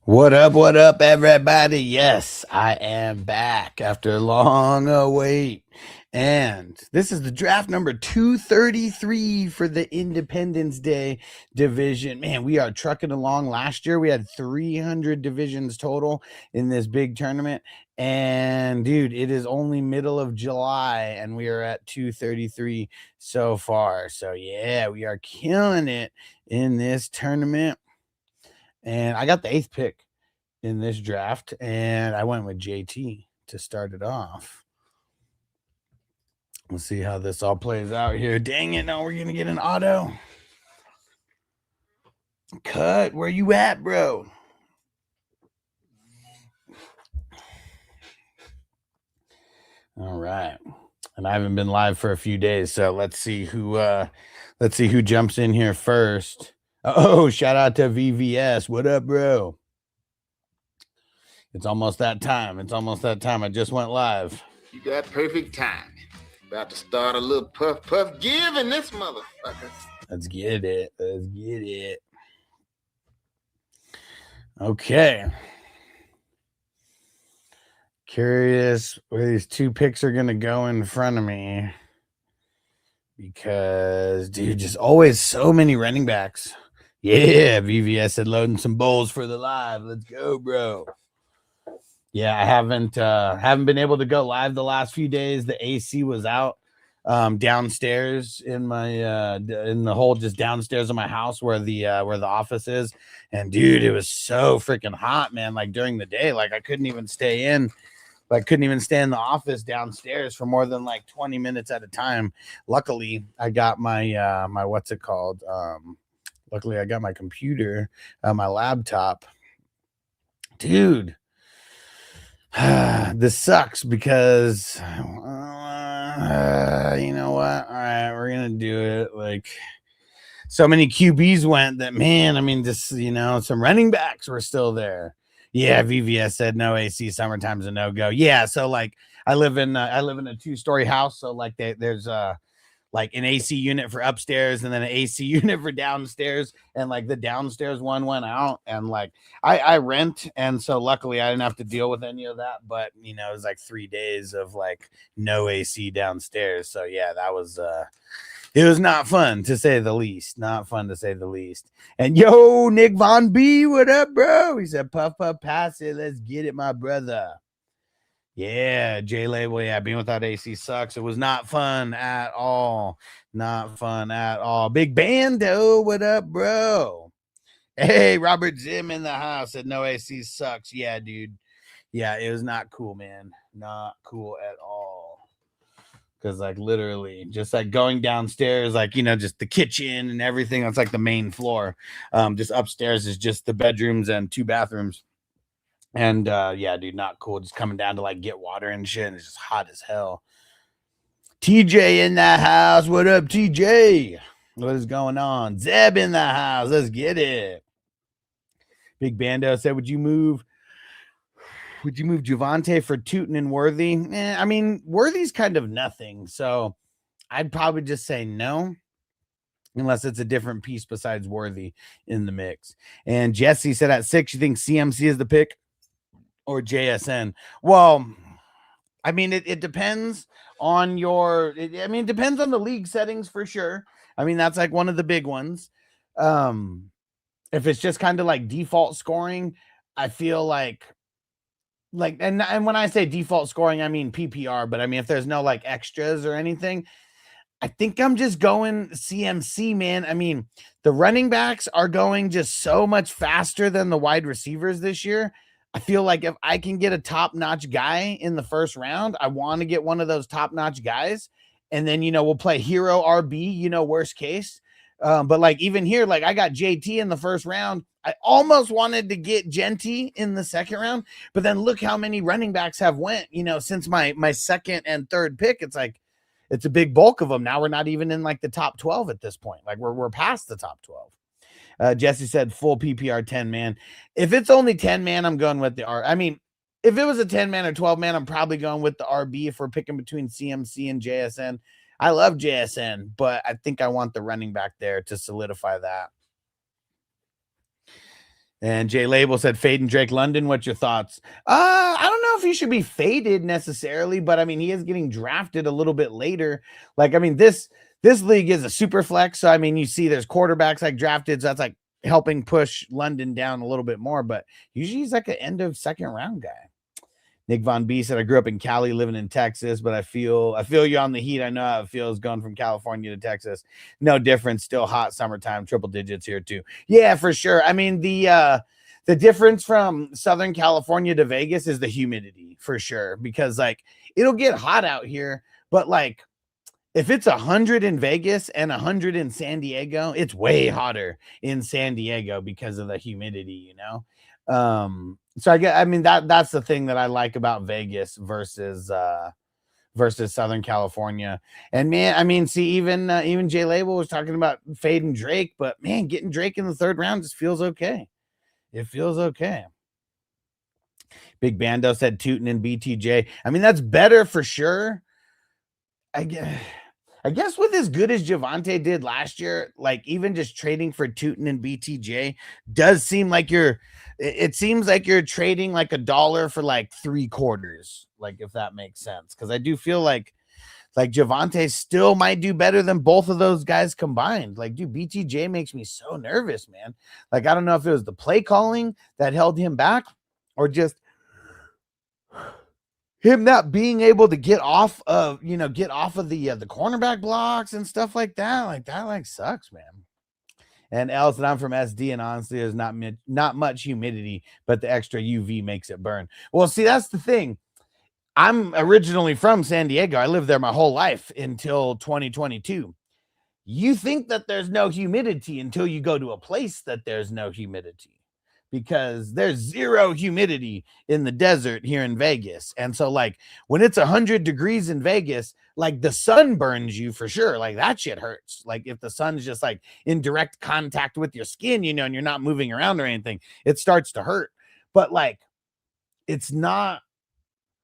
What up, everybody? Yes, I am back after a long wait. And this is the draft number 233 for the Independence Day division. Man, we are trucking along. Last year, we had 300 divisions total in this big tournament. And dude, it is only middle of July, and we are at 233 so far. So, yeah, we are killing it in this tournament. And I got the 8th pick in this draft, and I went with JT to start it off. We'll see how this all plays out here. Dang it, no, we're going to get an auto. Cut, where you at, bro? All right. And I haven't been live for a few days, so let's see who jumps in here first. Oh, shout out to VVS. What up, bro? It's almost that time. I just went live. You got perfect timing. About to start a little puff give in this motherfucker. Let's get it. Okay. Curious where these two picks are going to go in front of me. Because, dude, just always so many running backs. Yeah, VVS said loading some bowls for the live. Let's go, bro. Yeah, I haven't been able to go live the last few days. The AC was out downstairs in my in the hole just downstairs of my house where the office is. And dude, it was so freaking hot, man. Like during the day, like I couldn't even stay in the office downstairs for more than like 20 minutes at a time. Luckily, I got my my what's it called? Luckily I got my computer, my laptop. Dude, this sucks because you know what? All right, we're gonna do it. Like so many QBs went that, man. I mean, just some running backs were still there. Yeah, VVS said no AC. Summertime's a no go. Yeah, so like I live in a 2-story house, so like there's like an AC unit for upstairs and then an AC unit for downstairs. And like the downstairs one went out, and like I rent. And so luckily I didn't have to deal with any of that. But it was like 3 days of like no AC downstairs. So yeah, that was it was not fun to say the least. And yo, Nick Von B, what up, bro? He said, puff, pass it. Let's get it, my brother. Yeah, J Label. Yeah, being without AC sucks. It was not fun at all. Big Bando, what up, bro? Hey, Robert Zim in the house said no AC sucks. Yeah, dude. Yeah, it was not cool, man. Not cool at all. Because like literally just like going downstairs, like just the kitchen and everything. That's like the main floor. Just upstairs is just the bedrooms and 2 bathrooms. And yeah, dude, not cool. Just coming down to like get water and shit. And it's just hot as hell. TJ in the house. What up, TJ? What is going on? Zeb in the house. Let's get it. Big Bando said, would you move Javante for Tootin and Worthy? I mean, Worthy's kind of nothing. So I'd probably just say no. Unless it's a different piece besides Worthy in the mix. And Jesse said at 6, you think CMC is the pick? Or JSN? Well, I mean, it depends on it depends on the league settings for sure. I mean, that's like one of the big ones. If it's just kind of like default scoring, I feel like and when I say default scoring, I mean PPR, but I mean if there's no like extras or anything, I think I'm just going CMC, man. I mean, the running backs are going just so much faster than the wide receivers this year. I feel like if I can get a top-notch guy in the first round, I want to get one of those top-notch guys. And then, we'll play hero RB, worst case. But like even here, like I got JT in the first round. I almost wanted to get Genty in the second round, but then look how many running backs have went, since my second and third pick. It's like, it's a big bulk of them. Now we're not even in like the top 12 at this point. Like we're past the top 12. Jesse said full PPR 10 man. If it's only 10 man, I'm going with the R. I mean, if it was a 10 man or 12 man, I'm probably going with the RB if we're picking between CMC and JSN. I love JSN, but I think I want the running back there to solidify that. And Jay Label said, "Fade and Drake London. What's your thoughts?" I don't know if he should be faded necessarily, but I mean, he is getting drafted a little bit later. Like, I mean, this league is a super flex, so I mean, you see, there's quarterbacks like drafted, so that's like helping push London down a little bit more. But usually, he's like an end of second round guy. Nick Von B said, "I grew up in Cali, living in Texas, but I feel you on the heat. I know how it feels going from California to Texas. No difference. Still hot summertime, triple digits here too. Yeah, for sure. I mean, the difference from Southern California to Vegas is the humidity for sure, because like it'll get hot out here, but like if it's 100 in Vegas and 100 in San Diego, it's way hotter in San Diego because of the humidity, you know? So I mean, that's the thing that I like about Vegas versus Southern California. And man, I mean, see, even Jay Label was talking about fading Drake, but man, getting Drake in the third round just feels okay. It feels okay. Big Bando said Tootin and BTJ. I mean, that's better for sure. I guess with as good as Javonte did last year, like even just trading for Tootin and BTJ does seem like it seems like you're trading like $1 for like 3/4, like if that makes sense. Because I do feel like Javonte still might do better than both of those guys combined. Like, dude, BTJ makes me so nervous, man. Like, I don't know if it was the play calling that held him back or just him not being able to get off of the cornerback blocks and stuff like that. Like, that like sucks, man. And else, and I'm from SD, and honestly, there's not much humidity, but the extra UV makes it burn. Well, see, that's the thing. I'm originally from San Diego. I lived there my whole life until 2022. You think that there's no humidity until you go to a place that there's no humidity, because there's zero humidity in the desert here in Vegas. And so like when it's 100 degrees in Vegas, like the sun burns you for sure. Like that shit hurts. Like if the sun's just like in direct contact with your skin, you know, and you're not moving around or anything, it starts to hurt. But like it's not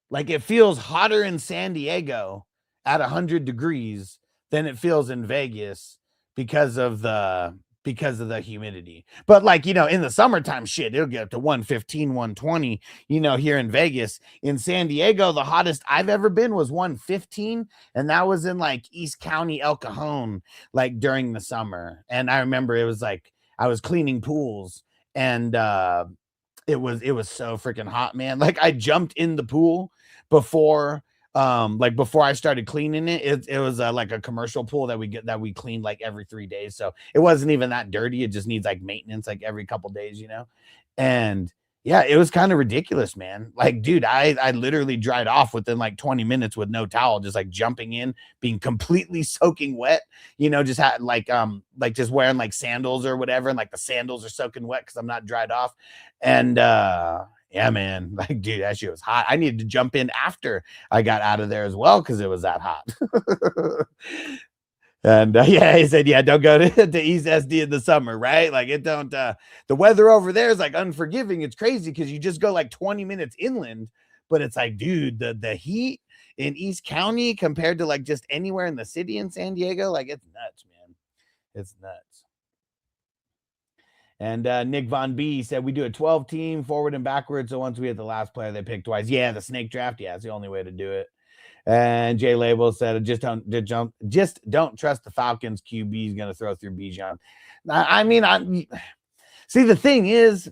like it feels hotter in San Diego at 100 degrees than it feels in Vegas because of the humidity. But like, you know, in the summertime shit, it'll get up to 115, 120, you know, here in Vegas. In San Diego, the hottest I've ever been was 115, and that was in like East County, El Cajon, like during the summer. And I remember it was like I was cleaning pools, and it was so freaking hot, man. Like I jumped in the pool before before I started cleaning it. It was like a commercial pool that we cleaned like every 3 days. So it wasn't even that dirty. It just needs like maintenance like every couple days, you know? And yeah, it was kind of ridiculous, man. Like, dude, I literally dried off within like 20 minutes with no towel, just like jumping in, being completely soaking wet, you know, just had like just wearing like sandals or whatever, and like the sandals are soaking wet because I'm not dried off. And yeah, man, like, dude, that shit was hot. I needed to jump in after I got out of there as well because it was that hot. And yeah, he said, yeah, don't go to East SD in the summer, right? Like it don't, the weather over there is like unforgiving. It's crazy because you just go like 20 minutes inland, but it's like, dude, the heat in East County compared to like just anywhere in the city in San Diego, like it's nuts, man. It's nuts. And Nick Von B said, we do a 12 team forward and backwards. So once we hit the last player, they pick twice. Yeah, the snake draft. Yeah, it's the only way to do it. And Jay Label said, just don't trust the Falcons QB is going to throw through Bijan. I mean, see, the thing is,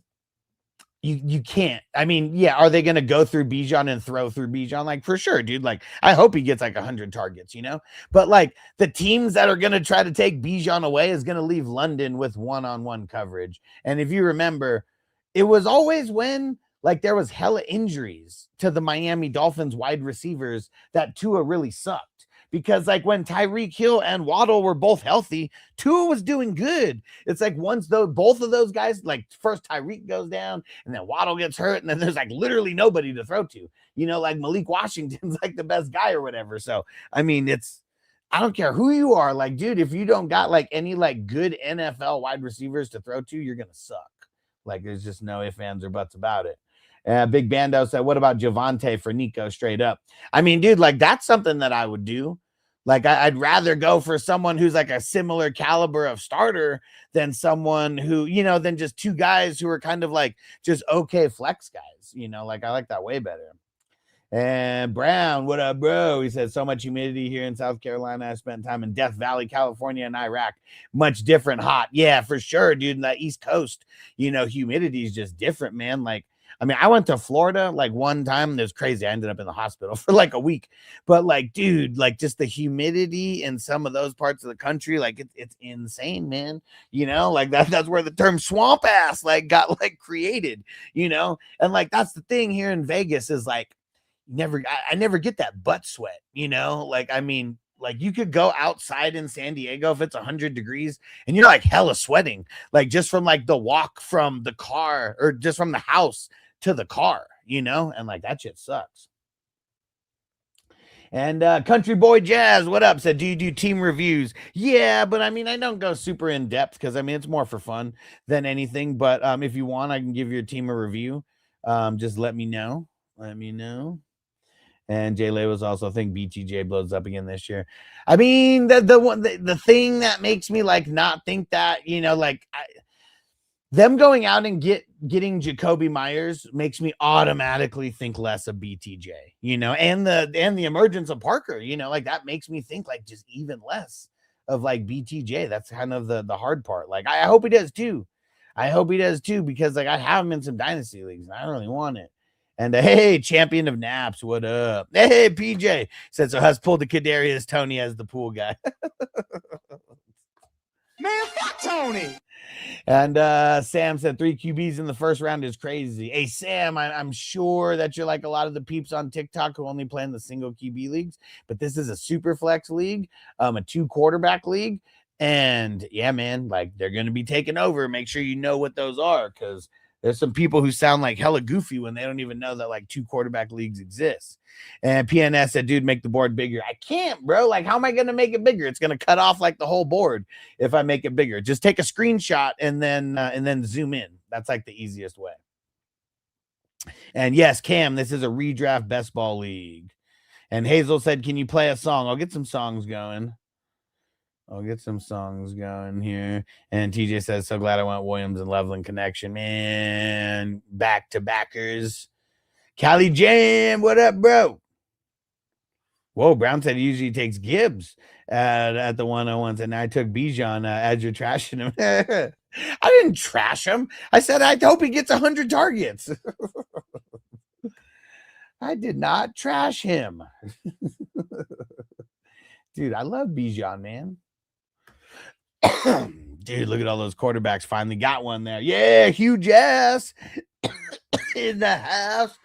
you can't. I mean, yeah, are they going to go through Bijan and throw through Bijan? Like, for sure, dude. Like, I hope he gets like 100 targets, you know? But like the teams that are going to try to take Bijan away is going to leave London with one-on-one coverage. And if you remember, it was always when like there was hella injuries to the Miami Dolphins wide receivers that Tua really sucked. Because like when Tyreek Hill and Waddle were both healthy, Tua was doing good. It's like once both of those guys, like first Tyreek goes down and then Waddle gets hurt, and then there's like literally nobody to throw to. You know, like Malik Washington's like the best guy or whatever. So I mean, I don't care who you are, like, dude, if you don't got like any like good NFL wide receivers to throw to, you're gonna suck. Like there's just no ifs, ands, or buts about it. Big Bando said, what about Javonte for Nico straight up? I mean, dude, like that's something that I would do. Like I'd rather go for someone who's like a similar caliber of starter than someone who, than just two guys who are kind of like just okay flex guys. Like I like that way better. And Brown, what up, bro? He said, so much humidity here in South Carolina. I spent time in Death Valley, California, and Iraq. Much different hot. Yeah, for sure, dude. In the East Coast, humidity is just different, man. Like, I mean, I went to Florida like one time. And it was crazy. I ended up in the hospital for like a week. But like, dude, like just the humidity in some of those parts of the country, like it's insane, man. Like that's where the term swamp ass like got like created, and like that's the thing here in Vegas is like I never get that butt sweat, like, I mean, like you could go outside in San Diego if it's 100 degrees and you're like hella sweating, like just from like the walk from the car or just from the house to the car, and like that shit sucks. And Country Boy Jazz, what up? Said, do you do team reviews? Yeah, but I mean, I don't go super in depth because I mean, it's more for fun than anything. But if you want, I can give your team a review. Just let me know. Let me know. And Jay Lay was also, I think BTJ blows up again this year. I mean, the thing that makes me like not think that, like them going out and getting Jacoby Myers makes me automatically think less of BTJ, and the emergence of Parker, like that makes me think like just even less of like BTJ. That's kind of the hard part. Like I hope he does too. Because like I have him in some dynasty leagues and I don't really want it. And hey, champion of naps, what up? Hey, PJ said, so has pulled the Kadarius Toney as the pool guy. Man, fuck Tony. And Sam said 3 QBs in the first round is crazy. Hey, Sam, I'm sure that you're like a lot of the peeps on TikTok who only play in the single QB leagues, but this is a super flex league, a 2 quarterback league. And yeah, man, like they're going to be taking over. Make sure you know what those are because there's some people who sound like hella goofy when they don't even know that like 2 quarterback leagues exist. And PNS said, dude, make the board bigger. I can't, bro. Like, how am I going to make it bigger? It's going to cut off like the whole board if I make it bigger. Just take a screenshot and then zoom in. That's like the easiest way. And yes, Cam, this is a redraft best ball league. And Hazel said, can you play a song? I'll get some songs going. Here. And TJ says, so glad I went Williams and Loveland connection. Man, back to backers. Cali Jam, what up, bro? Whoa, Brown said he usually takes Gibbs at the 101s, and I took Bijan as you're trashing him. I didn't trash him. I said I hope he gets 100 targets. I did not trash him. Dude, I love Bijan, man. Dude, look at all those quarterbacks. Finally got one there. Yeah, huge ass in the house.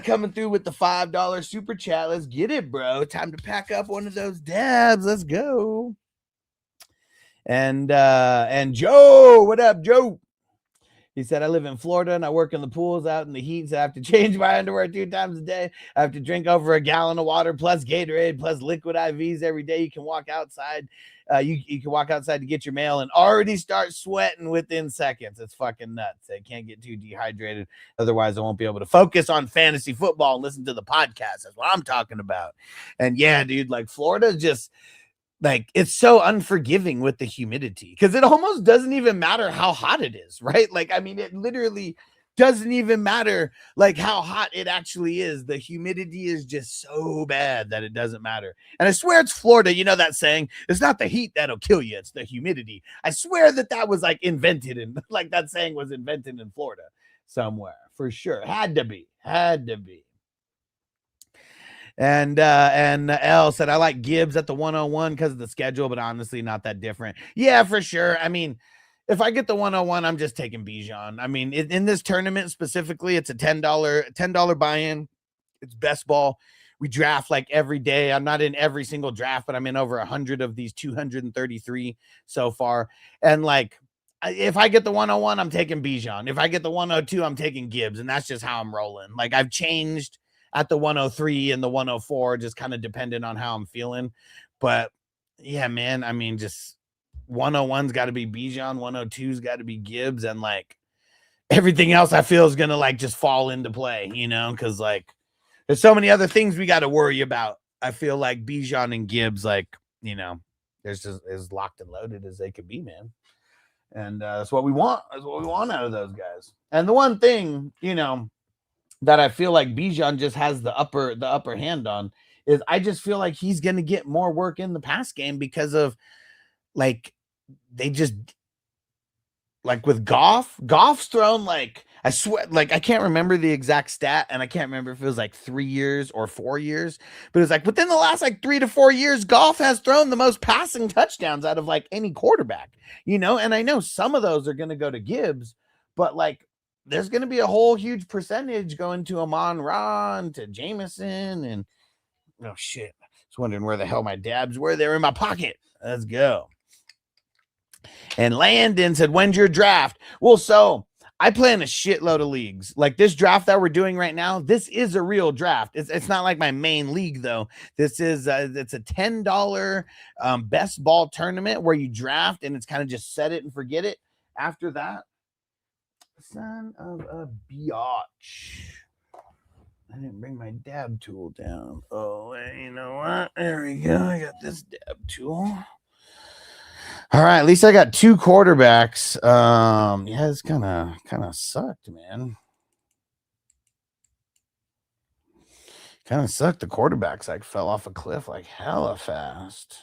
Coming through with the $5 super chat. Let's get it, bro. Time to pack up one of those dabs. Let's go. And Joe, what up, Joe? He said, I live in Florida and I work in the pools out in the heat, so I have to change my underwear 2 times a day. I have to drink over a gallon of water plus Gatorade plus liquid IVs every day. You can walk outside. You can walk outside to get your mail and already start sweating within seconds. It's fucking nuts. I can't get too dehydrated. Otherwise, I won't be able to focus on fantasy football and listen to the podcast. That's what I'm talking about. And yeah, dude, like Florida just like it's so unforgiving with the humidity because it almost doesn't even matter how hot it is, right? Like, I mean, it literally doesn't even matter like how hot it actually is. The humidity is just so bad that it doesn't matter. And I swear it's Florida. You know that saying, it's not the heat that'll kill you, it's the humidity. I swear that was like invented and like that saying was invented in Florida somewhere for sure. Had to be. And L said, I like Gibbs at the 101 because of the schedule, but honestly, not that different. Yeah, for sure. I mean, if I get the 101, I'm just taking Bijan. I mean, in this tournament specifically, it's a $10 buy-in. It's best ball. We draft like every day. I'm not in every single draft, but I'm in over 100 of these 233 so far. And like, if I get the 101, I'm taking Bijan. If I get the 102, I'm taking Gibbs. And that's just how I'm rolling. Like I've changed at the 103 and the 104, just kind of dependent on how I'm feeling. But yeah, man, I mean, just 101's got to be Bijan, 102's got to be Gibbs, and like everything else I feel is going to like just fall into play, because like there's so many other things we got to worry about I feel like Bijan and Gibbs, like, you know, there's just as locked and loaded as they could be, man. And that's what we want. That's what we want out of those guys. And the one thing, you know, that I feel like Bijan just has the upper hand on is I just feel like he's gonna get more work in the pass game because of like they just like with Goff's thrown like I swear, like I can't remember the exact stat, and I can't remember if it was like 3 years or 4 years, but it was like within the last like 3 to 4 years, Goff has thrown the most passing touchdowns out of like any quarterback, you know. And I know some of those are going to go to Gibbs, but like there's going to be a whole huge percentage going to Amon-Ra, to Jameson, and oh shit, I was wondering where the hell my dabs were. They're in my pocket. Let's go. And Landon said, when's your draft? Well, so I play in a shitload of leagues. Like this draft that we're doing right now, this is a real draft. It's not like my main league, though. This is it's a $10 best ball tournament where you draft, and it's kind of just set it and forget it. After that, son of a biatch. I didn't bring my dab tool down. Oh, you know what? There we go. I got this dab tool. All right, at least I got 2 quarterbacks. Yeah, it's kind of sucked, man. Kind of sucked. The quarterbacks like fell off a cliff like hella fast.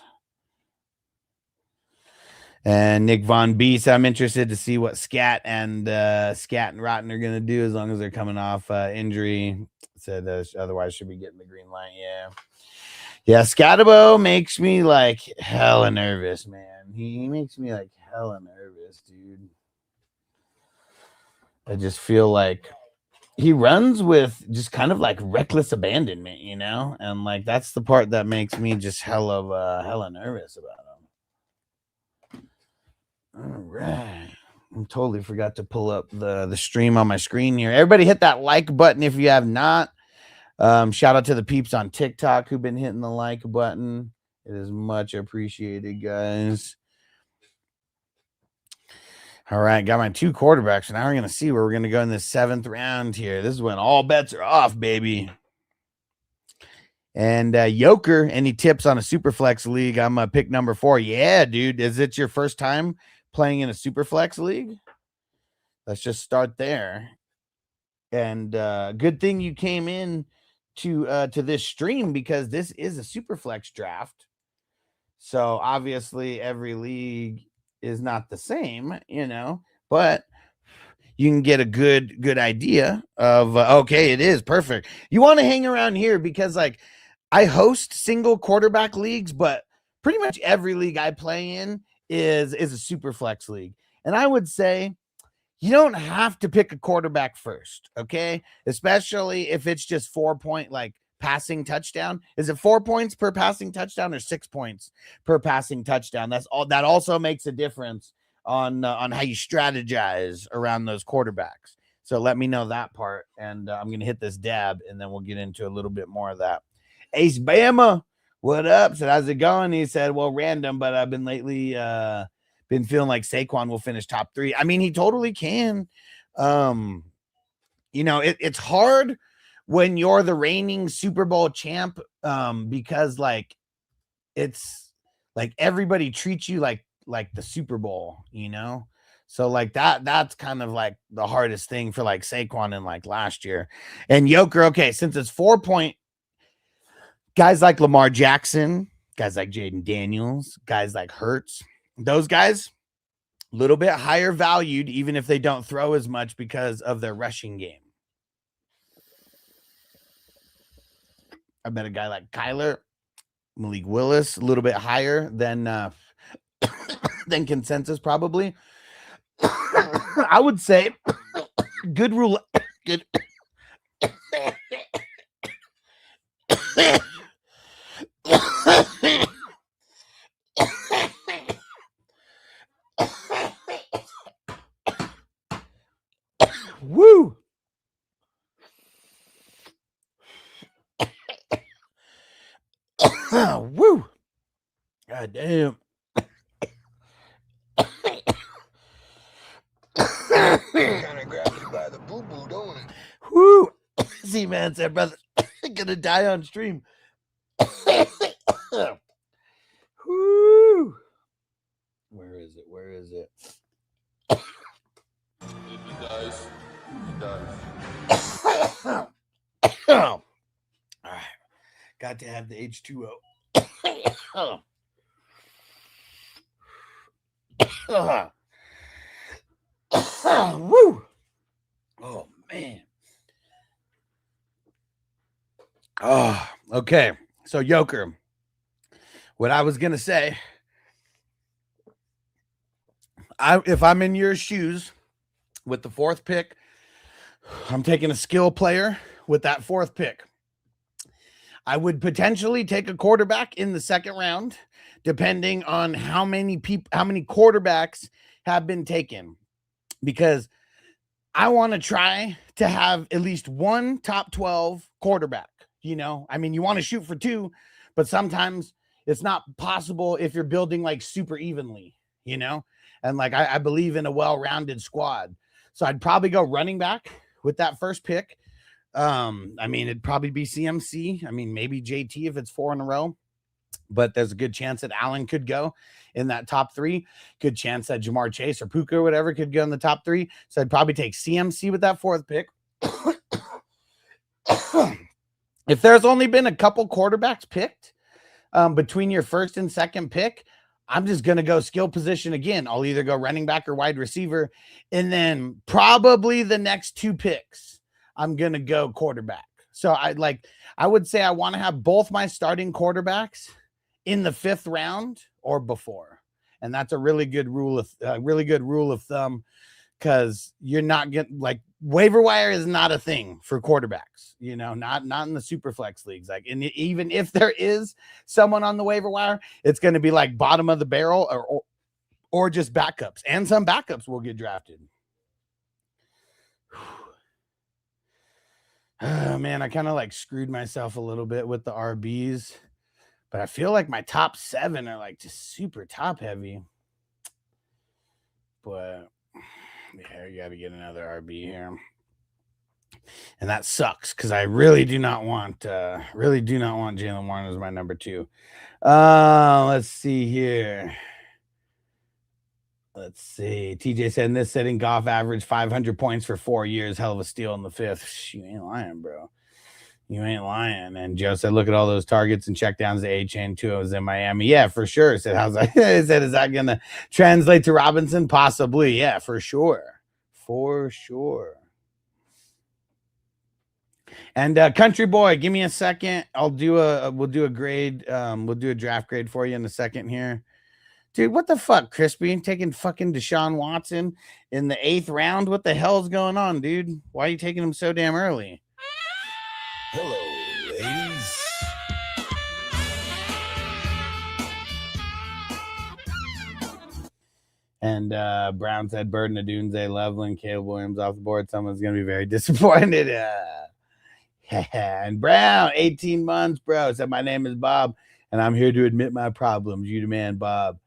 And Nick Von Beast, I'm interested to see what Scat and Rotten are gonna do as long as they're coming off injury. Said otherwise should be getting the green light. Yeah, Scatabo makes me like hella nervous, man. He makes me like hella nervous, dude. I just feel like he runs with just kind of like reckless abandonment, you know? And like that's the part that makes me just hella nervous about him. All right. I totally forgot to pull up the stream on my screen here. Everybody hit that like button if you have not. Shout out to the peeps on TikTok who've been hitting the like button. It is much appreciated, guys. All right, got my 2 quarterbacks. Now we're going to see where we're going to go in the 7th round here. This is when all bets are off, baby. And Yoker, any tips on a Superflex league? I'm pick number 4. Yeah, dude. Is it your first time playing in a Superflex league? Let's just start there. And good thing you came in to this stream, because this is a Superflex draft. So obviously every league is not the same, you know, but you can get a good idea of okay, it is perfect. You want to hang around here because like I host single quarterback leagues, but pretty much every league I play in is a Superflex league. And I would say you don't have to pick a quarterback first, okay? Especially if it's just 4-point like passing touchdown. Is it 4 points per passing touchdown or 6 points per passing touchdown? That's all. That also makes a difference on how you strategize around those quarterbacks. So let me know that part, and I'm gonna hit this dab, and then we'll get into a little bit more of that. Ace Bama, what up? Said, how's it going? He said, well, random, but I've been lately been feeling like Saquon will finish top 3. I mean, he totally can. You know, it's hard when you're the reigning Super Bowl champ, because like it's like everybody treats you like the Super Bowl, you know. So like that's kind of like the hardest thing for like Saquon in like last year. And Yoker, okay, since it's 4-point, guys like Lamar Jackson, guys like Jaden Daniels, guys like Hurts, those guys a little bit higher valued, even if they don't throw as much because of their rushing game. I bet a guy like Kyler, Malik Willis, a little bit higher than than consensus probably. I would say good rule. Good. Woo. Woo. God damn. Kind of grab you by the boo-boo, don't it? Woo. See, man said, brother, gonna die on stream. Woo. Where is it? Where is it? If he dies, he dies. All right. Got to have the H2O. Woo. Oh, man. Oh, okay. So, Joker, what I was going to say, if I'm in your shoes with the fourth pick, I'm taking a skill player with that fourth pick. I would potentially take a quarterback in the second round, depending on how many quarterbacks have been taken, because I want to try to have at least one top 12 quarterback. You know, I mean, you want to shoot for two, but sometimes it's not possible if you're building like super evenly, you know, and like I believe in a well-rounded squad. So I'd probably go running back with that first pick. I mean, it'd probably be CMC. I mean, maybe JT if it's 4 in a row, but there's a good chance that Allen could go in that top 3. Good chance that Jamar Chase or Puka or whatever could go in the top 3. So I'd probably take CMC with that fourth pick. If there's only been a couple quarterbacks picked between your first and second pick, I'm just going to go skill position again. I'll either go running back or wide receiver. And then probably the next 2 picks, I'm going to go quarterback. So I would say I want to have both my starting quarterbacks in the 5th round or before. And that's a really good rule of thumb, because you're not getting like waiver wire is not a thing for quarterbacks, you know, not in the super flex leagues. Like, and even if there is someone on the waiver wire, it's going to be like bottom of the barrel or just backups, and some backups will get drafted. Oh, man, I kind of like screwed myself a little bit with the RBs, but I feel like my top 7 are like just super top heavy. But yeah, you got to get another RB here, and that sucks because I really do not want Jalen Warren as my number 2. Let's see here. Let's see. TJ said in this setting, Goff averaged 500 points for 4 years. Hell of a steal in the 5th. You ain't lying, bro. You ain't lying. And Joe said, look at all those targets and checkdowns to A-Chain 2. I was in Miami. Yeah, for sure. Said, how's that? Said, is that going to translate to Robinson? Possibly. Yeah, for sure. For sure. And Country Boy, give me a second. We'll do a grade. We'll do a draft grade for you in a second here. Dude, what the fuck, Crispy? Taking fucking Deshaun Watson in the 8th round? What the hell's going on, dude? Why are you taking him so damn early? Hello, ladies. And Brown said, Bird Nadunze, Loveland, Caleb Williams off the board. Someone's going to be very disappointed. And Brown, 18 months, bro, said, my name is Bob, and I'm here to admit my problems. You the man, Bob.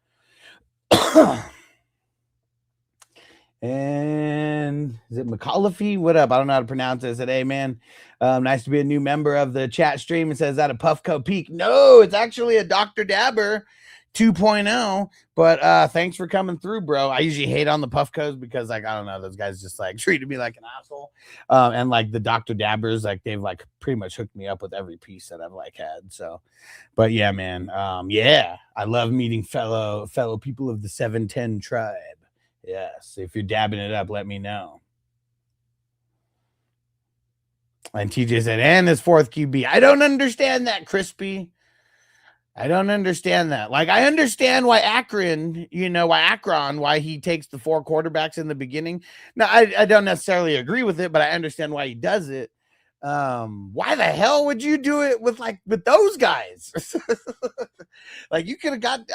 And is it McAuliffe? What up? I don't know how to pronounce it. I said, hey, man, nice to be a new member of the chat stream. It says that a Puffco Peak. No, it's actually a Dr. Dabber 2.0. But thanks for coming through, bro. I usually hate on the Puffcos because, like, I don't know, those guys just like treated me like an asshole. And like the Dr. Dabbers, like they've like pretty much hooked me up with every piece that I've like had. So, but yeah, man. Yeah, I love meeting fellow people of the 710 tribe. Yes, if you're dabbing it up, let me know. And TJ said, and his 4th QB. I don't understand that, Crispy. I don't understand that. Like, I understand why Akron, why he takes the 4 quarterbacks in the beginning. Now, I don't necessarily agree with it, but I understand why he does it. Why the hell would you do it with those guys? Like, you could have got,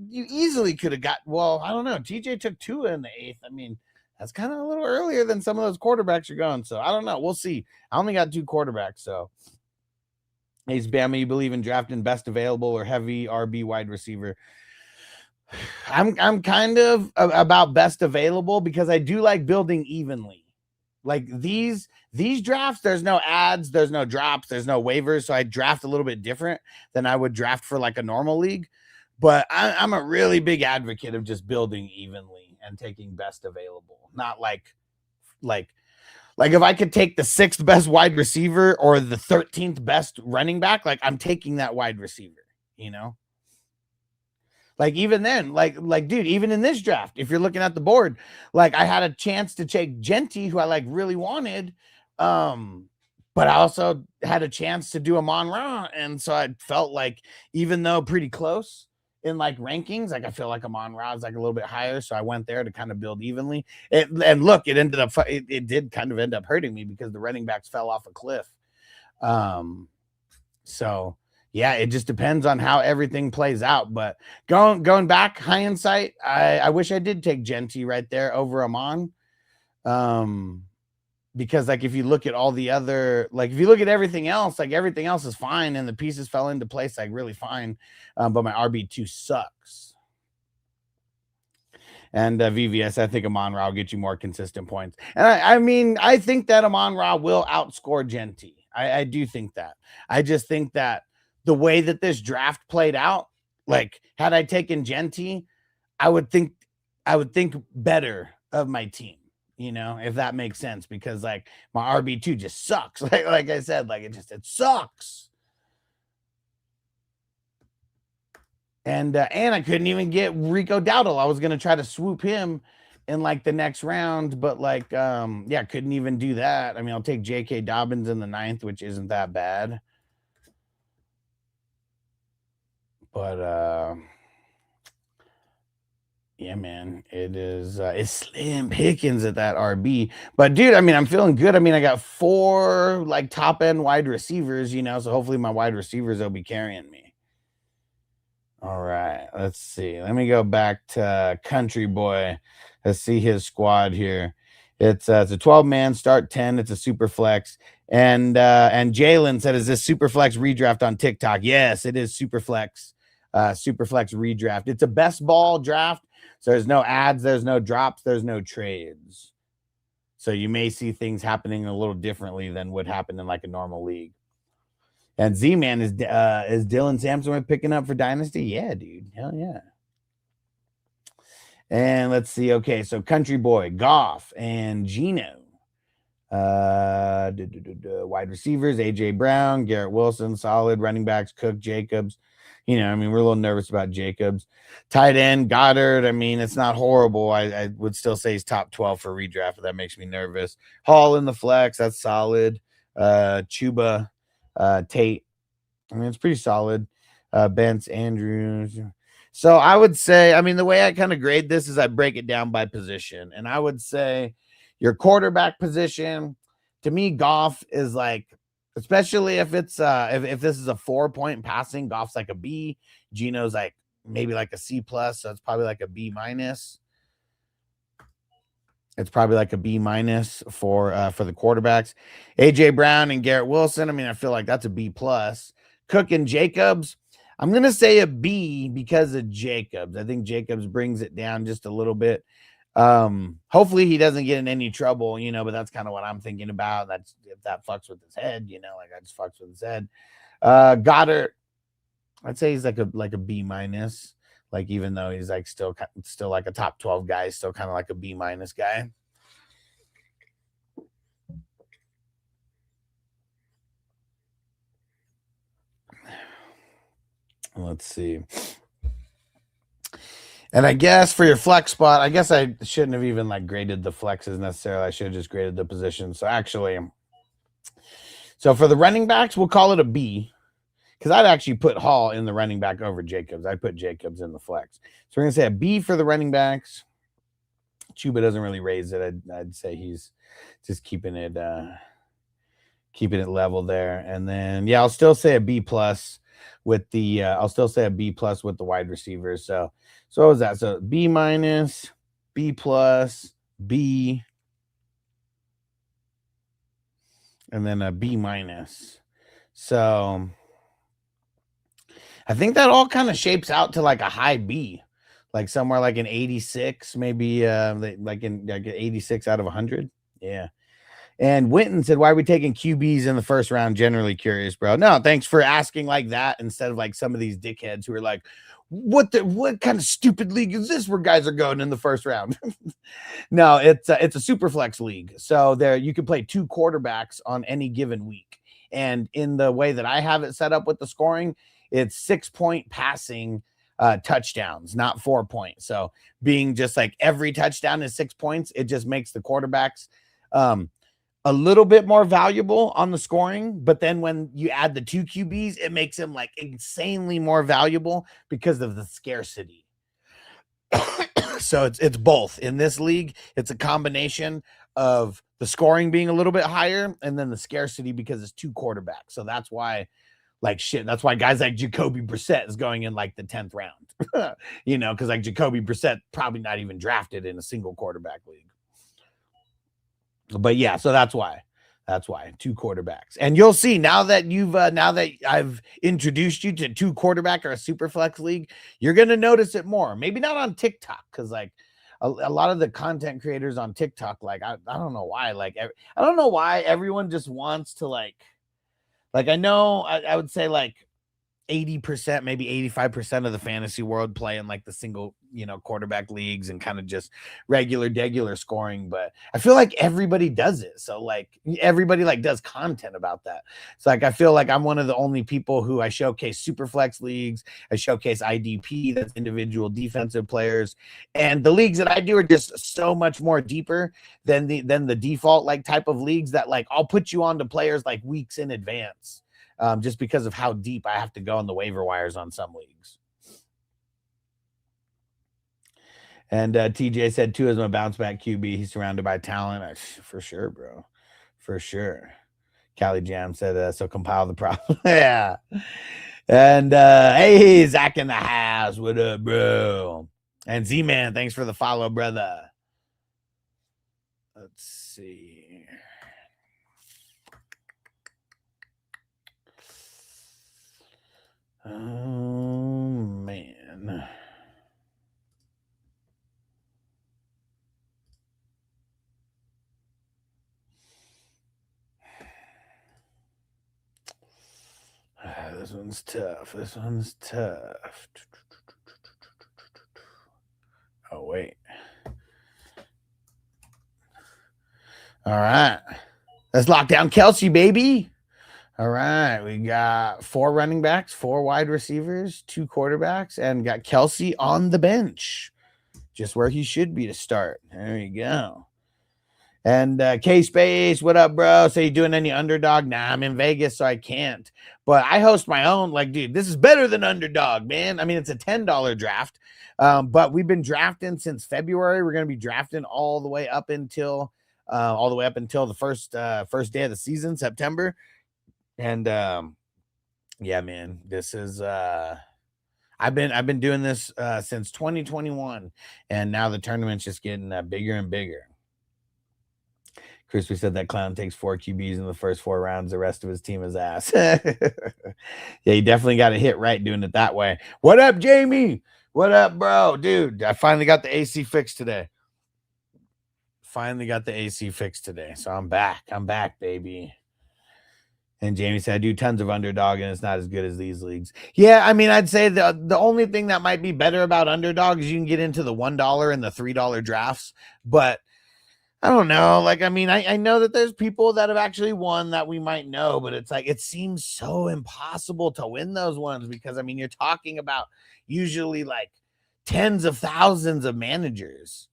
you easily could have got, well, I don't know. TJ took 2 in the 8th. I mean, that's kind of a little earlier than some of those quarterbacks are going. So I don't know. We'll see. I only got 2 quarterbacks. So, hey, Bama, you believe in drafting best available or heavy RB wide receiver? I'm kind of about best available because I do like building evenly. Like these drafts, there's no ads, there's no drops, there's no waivers. So I draft a little bit different than I would draft for like a normal league. But I'm a really big advocate of just building evenly and taking best available. Not like if I could take the 6th best wide receiver or the 13th best running back, like I'm taking that wide receiver, you know? Like even then, like dude, even in this draft, if you're looking at the board, like I had a chance to take Genty, who I like really wanted, but I also had a chance to do Amon-Ra, and so I felt like even though pretty close in like rankings, like I feel like Amon-Ra is like a little bit higher, so I went there to kind of build evenly. And look, it ended up it did kind of end up hurting me because the running backs fell off a cliff. So yeah, it just depends on how everything plays out. But going back, hindsight, I wish I did take Genty right there over Amon. Because like if you look at all the other, like if you look at everything else, like everything else is fine and the pieces fell into place like really fine. But my RB2 sucks. And VVS, I think Amon-Ra will get you more consistent points. And I mean, I think that Amon-Ra will outscore Genty. I do think that. I just think that the way that this draft played out, like had I taken Genty, I would think better of my team, you know, if that makes sense, because like my RB2 just sucks. Like I said, like it sucks. And I couldn't even get Rico Dowdle. I was gonna try to swoop him in like the next round, but like yeah, couldn't even do that. I mean, I'll take J.K. Dobbins in the 9th, which isn't that bad. But yeah, man, it's slim pickings at that RB. But dude, I mean, I'm feeling good. I mean, I got 4 like top end wide receivers, you know, so hopefully my wide receivers will be carrying me. All right, let's see. Let me go back to Country Boy. Let's see his squad here. It's a 12-man start 10. It's a super flex. And Jalen said, "Is this super flex redraft on TikTok?" Yes, it is super flex. Super flex redraft. It's a best ball draft. So there's no ads, there's no drops, there's no trades. So you may see things happening a little differently than would happen in like a normal league. And Z-Man is Dylan Sampson picking up for Dynasty? Yeah, dude. Hell yeah. And let's see. Okay, so Country Boy, Goff, and Gino. Wide receivers, AJ Brown, Garrett Wilson, solid. Running backs, Cook, Jacobs. You know, I mean, we're a little nervous about Jacobs. Tight end, Goddard. I mean, it's not horrible. I would still say he's top 12 for redraft, but that makes me nervous. Hall in the flex, that's solid. Chuba, Tate. I mean, it's pretty solid. Bence, Andrews. So I would say, I mean, the way I kind of grade this is I break it down by position. And I would say your quarterback position, to me, Goff is like, especially if it's if this is a 4-point passing, Goff's like a B. Gino's like maybe like a C plus, so it's probably like a B minus. It's probably like a B minus for the quarterbacks. AJ Brown and Garrett Wilson, I mean, I feel like that's a B plus. Cook and Jacobs, I'm gonna say a B because of Jacobs. I think Jacobs brings it down just a little bit. Hopefully he doesn't get in any trouble, you know, but that's kind of what I'm thinking about. That's if that fucks with his head, you know, like I just fucks with his head. Goddard, I'd say he's like a B minus, like even though he's like still like a top 12 guy, still kind of like a B minus guy. Let's see. And I guess for your flex spot, I guess I shouldn't have even like graded the flexes necessarily. I should have just graded the position. So actually, so for the running backs, we'll call it a B because I'd actually put Hall in the running back over Jacobs. I'd put Jacobs in the flex. So we're going to say a B for the running backs. Chuba doesn't really raise it. I'd say he's just keeping it level there. And then, yeah, I'll still say a B plus with the wide receivers. So what was that? So B minus, B plus, B, and then a B minus. So I think that all kind of shapes out to like a high B, like somewhere like an 86, maybe like an 86 out of 100. Yeah. And Winton said, why are we taking QBs in the first round? Generally curious, bro. No, thanks for asking like that instead of like some of these dickheads who are like, what kind of stupid league is this where guys are going in the first round? No, it's a super flex league. So there you can play 2 quarterbacks on any given week. And in the way that I have it set up with the scoring, it's 6-point passing touchdowns, not 4 points. So being just like every touchdown is 6 points, it just makes the quarterbacks a little bit more valuable on the scoring. But then when you add the 2 QBs, it makes them like insanely more valuable because of the scarcity. So it's both in this league. It's a combination of the scoring being a little bit higher and then the scarcity because it's 2 quarterbacks. So that's why that's why guys like Jacoby Brissett is going in like the 10th round, because like Jacoby Brissett probably not even drafted in a single quarterback league. But yeah, so that's why 2 quarterbacks. And you'll see now that I've introduced you to 2 quarterback or a super flex league, you're going to notice it more. Maybe not on TikTok. Cause like a lot of the content creators on TikTok, like, I don't know why, like, I don't know why everyone just wants to like I know I would say like 80%, maybe 85% of the fantasy world play in like the single, quarterback leagues and kind of just regular scoring. But I feel like everybody does it. So like everybody like does content about that. So like, I feel like I'm one of the only people who I showcase super flex leagues. I showcase IDP, that's individual defensive players. And the leagues that I do are just so much more deeper than the default like type of leagues that like I'll put you on to players like weeks in advance. Just because of how deep I have to go on the waiver wires on some leagues. And TJ said, Tua is my bounce back QB. He's surrounded by talent. For sure, bro. For sure. Callie Jam said, so compile the problem. Yeah. And hey, Zach in the house. What up, bro? And Z-Man, thanks for the follow, brother. Let's see. Oh, man. This one's tough. Oh, wait. All right. Let's lock down Kelsey, baby. All right, we got 4 running backs, 4 wide receivers, 2 quarterbacks, and got Kelsey on the bench, just where he should be to start. There you go. And K-Space, what up, bro? So you doing any Underdog? Nah, I'm in Vegas, so I can't. But I host my own. Like, dude, this is better than Underdog, man. I mean, it's a $10 draft, but we've been drafting since February. We're going to be drafting all the way up until the first day of the season, September. And yeah, man, this is I've been doing this since 2021, and now the tournament's just getting bigger and bigger. Crispy said that clown takes 4 QBs in the first 4 rounds. The rest of his team is ass. Yeah, you definitely got to hit right doing it that way. What up, Jamie? What up, bro? Dude, I finally got the AC fixed today. So I'm back, baby. And Jamie said, I do tons of Underdog, and it's not as good as these leagues. Yeah, I mean, I'd say the only thing that might be better about Underdog is you can get into the $1 and the $3 drafts. But I don't know. Like, I mean, I know that there's people that have actually won that we might know, but it's like it seems so impossible to win those ones because, I mean, you're talking about usually like tens of thousands of managers,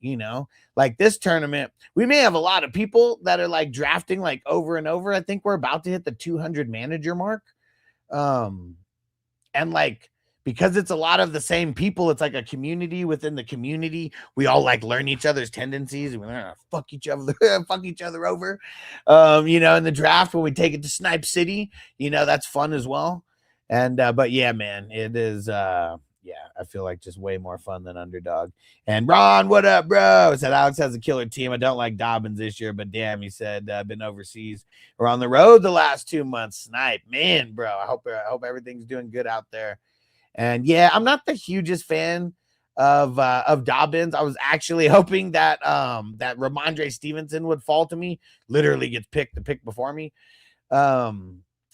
like this tournament, we may have a lot of people that are like drafting like over and over. I think we're about to hit the 200 manager mark. And like, because it's a lot of the same people, it's like a community within the community. We all like learn each other's tendencies and we learn how to fuck each other over. In the draft when we take it to Snipe City, that's fun as well. And but yeah, man, it is I feel like just way more fun than Underdog. And Ron, what up, bro? Said Alex has a killer team. I don't like Dobbins this year, but damn, he said been overseas or on the road the last 2 months. Snipe, man, bro. I hope everything's doing good out there. And yeah, I'm not the hugest fan of Dobbins. I was actually hoping that that Ramondre Stevenson would fall to me. Literally gets picked the pick before me.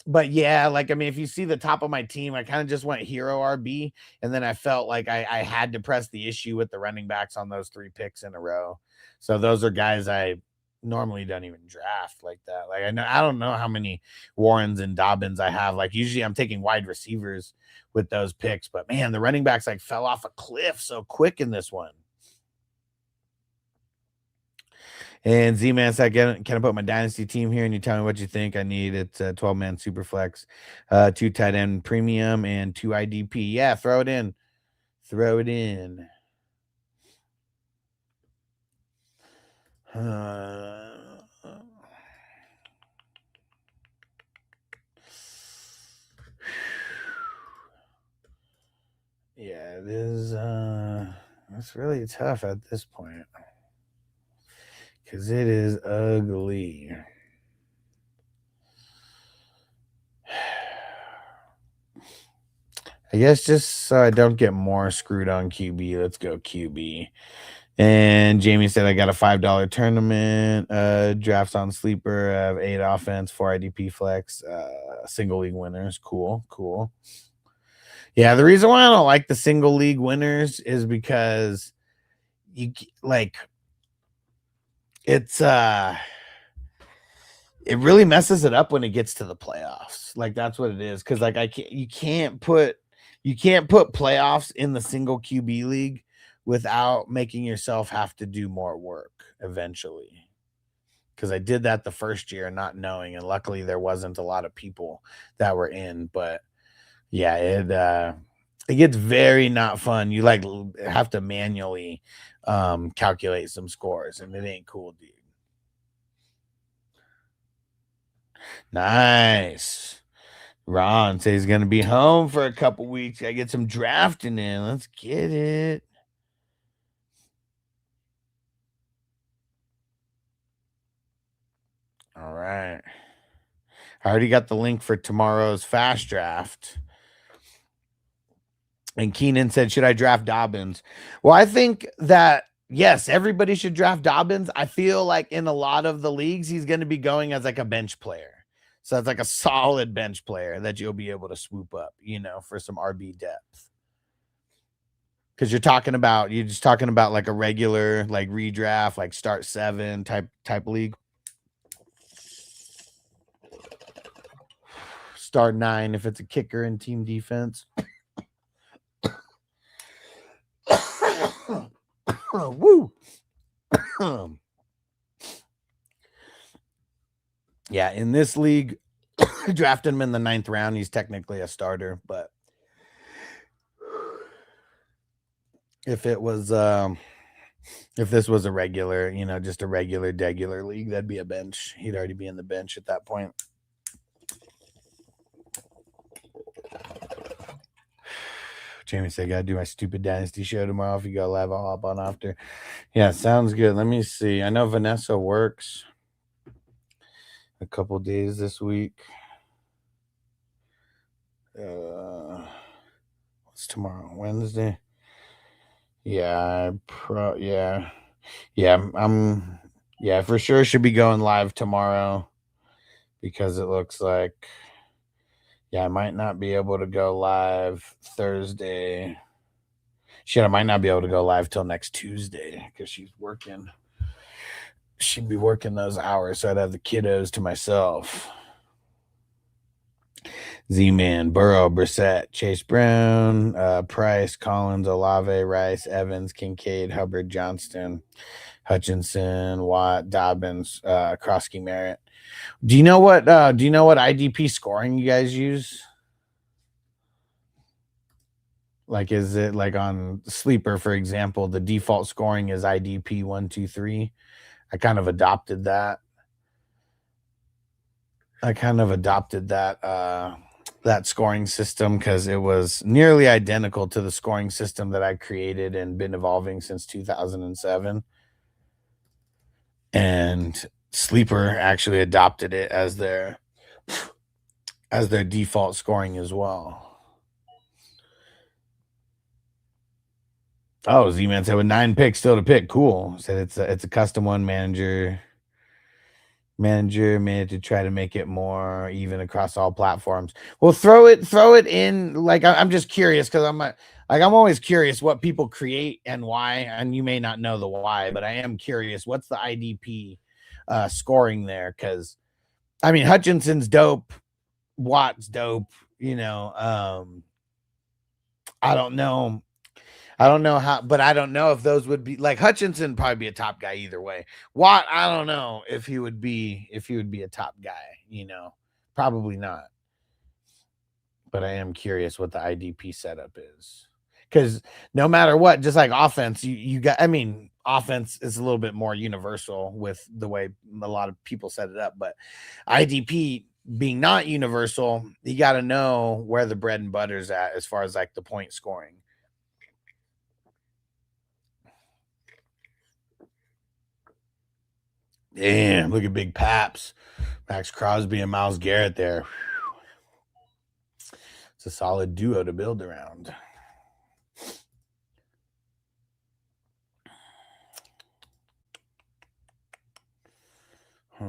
But yeah, like I mean, if you see the top of my team, I kind of just went hero RB, and then I felt like I had to press the issue with the running backs on those 3 picks in a row. So those are guys I normally don't even draft like that. Like I don't know how many Warrens and Dobbins I have. Like usually I'm taking wide receivers with those picks, but man, the running backs like fell off a cliff so quick in this one. And Z-Man said, can I put my dynasty team here? And you tell me what you think. I need it's a 12-man super flex, 2 tight end premium, and 2 IDP. Yeah, throw it in. Throw it in. Yeah, it is it's really tough at this point. Because it is ugly. I guess just so I don't get more screwed on QB, let's go QB. And Jamie said I got a $5 tournament, drafts on sleeper, I have 8 offense, 4 IDP flex, single league winners. Cool. Yeah, the reason why I don't like the single league winners is because you like it's it really messes it up when it gets to the playoffs. Like that's what it is. Cause like you can't put playoffs in the single QB league without making yourself have to do more work eventually. Cause I did that the first year not knowing, and luckily there wasn't a lot of people that were in, but yeah, it gets very not fun. You like have to manually calculate some scores, and it ain't cool, dude. Nice. Ron says he's gonna be home for a couple weeks. I get some drafting in. Let's get it. All right. I already got the link for tomorrow's fast draft. And Keenan said, should I draft Dobbins? Well, I think that, yes, everybody should draft Dobbins. I feel like in a lot of the leagues, he's going to be going as like a bench player. So it's like a solid bench player that you'll be able to swoop up, for some RB depth. Because you're just talking about like a regular, like redraft, like start 7 type league. Start 9 if it's a kicker and team defense. Woo. Yeah, in this league, drafted him in the 9th round. He's technically a starter, but if it was if this was a regular, just a regular league, that'd be a bench. He'd already be in the bench at that point. Jamie said, I gotta do my stupid dynasty show tomorrow. If you go live, I'll hop on after. Yeah, sounds good. Let me see. I know Vanessa works a couple days this week. What's tomorrow? Wednesday? Yeah, I'm for sure should be going live tomorrow because it looks like I might not be able to go live Thursday. Shit, I might not be able to go live till next Tuesday because she's working. She'd be working those hours, so I'd have the kiddos to myself. Z-Man, Burrow, Brissett, Chase Brown, Price, Collins, Olave, Rice, Evans, Kincaid, Hubbard, Johnston, Hutchinson, Watt, Dobbins, Krosky, Merritt. Do you know what IDP scoring you guys use? Like, is it like on Sleeper, for example, the default scoring is IDP 1, 2, 3? I kind of adopted that. That scoring system because it was nearly identical to the scoring system that I created and been evolving since 2007. And Sleeper actually adopted it as their default scoring as well. Oh, Z-Man said with 9 picks still to pick. Cool. Said it's a custom one manager made to try to make it more even across all platforms. Well, throw it in. Like I'm just curious because I'm always curious what people create and why. And you may not know the why, but I am curious. What's the IDP scoring there? Because I mean, Hutchinson's dope, Watt's dope. I don't know. I don't know how, but I don't know if those would be like Hutchinson probably be a top guy either way. Watt, I don't know if he would be a top guy, probably not. But I am curious what the IDP setup is. Because no matter what, just like offense, you got, I mean, offense is a little bit more universal with the way a lot of people set it up, but IDP being not universal, you got to know where the bread and butter's at as far as like the point scoring. Damn, look at Big Paps. Max Crosby and Myles Garrett there. It's a solid duo to build around. All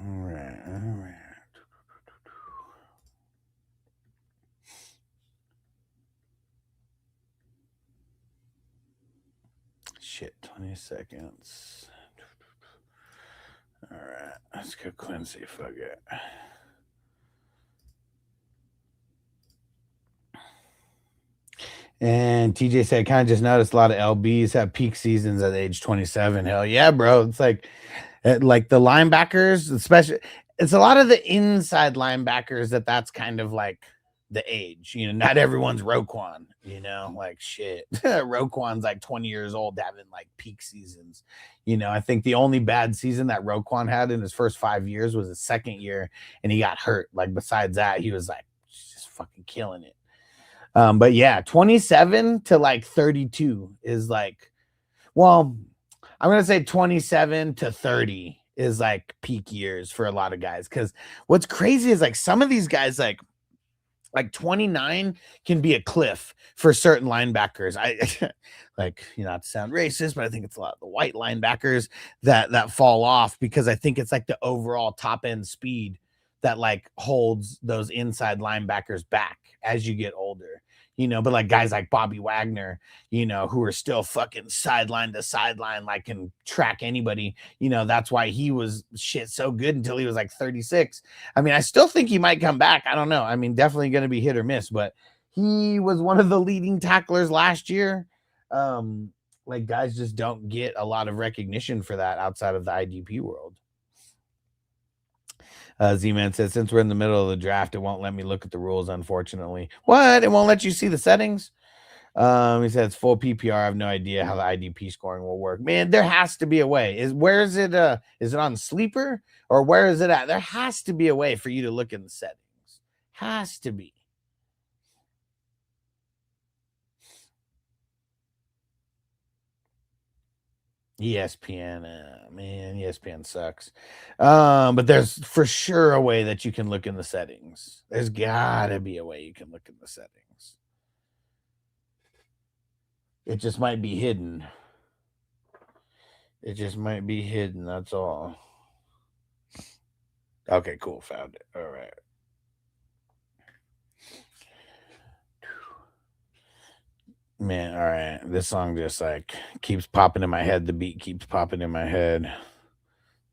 right. Shit, 20 seconds. All right, let's go Quincy. Fuck it. And TJ said, kind of just noticed a lot of LBs have peak seasons at age 27. Hell yeah, bro. It's like the linebackers, especially, it's a lot of the inside linebackers that's kind of like the age. Not everyone's Roquan, like shit. Roquan's like 20 years old having like peak seasons. I think the only bad season that Roquan had in his first 5 years was his second year, and he got hurt. Like besides that, he was like just fucking killing it. But yeah, 27 to like 32 is like, well, I'm going to say 27 to 30 is like peak years for a lot of guys. Cause what's crazy is like some of these guys, like 29 can be a cliff for certain linebackers. I like, not to sound racist, but I think it's a lot of the white linebackers that fall off because I think it's like the overall top end speed that like holds those inside linebackers back as you get older. But like guys like Bobby Wagner, who are still fucking sideline to sideline, like can track anybody, that's why he was shit so good until he was like 36. I mean, I still think he might come back. I don't know. I mean, definitely going to be hit or miss, but he was one of the leading tacklers last year. Like guys just don't get a lot of recognition for that outside of the IDP world. Z-Man says, since we're in the middle of the draft, it won't let me look at the rules, unfortunately. What? It won't let you see the settings? He said it's full PPR. I have no idea how the IDP scoring will work. Man, there has to be a way. Is it on Sleeper or where is it at? There has to be a way for you to look in the settings. Has to be. ESPN, man, ESPN sucks. But there's for sure a way that you can look in the settings. There's gotta be a way you can look in the settings. It just might be hidden. It just might be hidden. That's all. Okay, cool. Found it. All right. Man, all right. This song just like keeps popping in my head. The beat keeps popping in my head.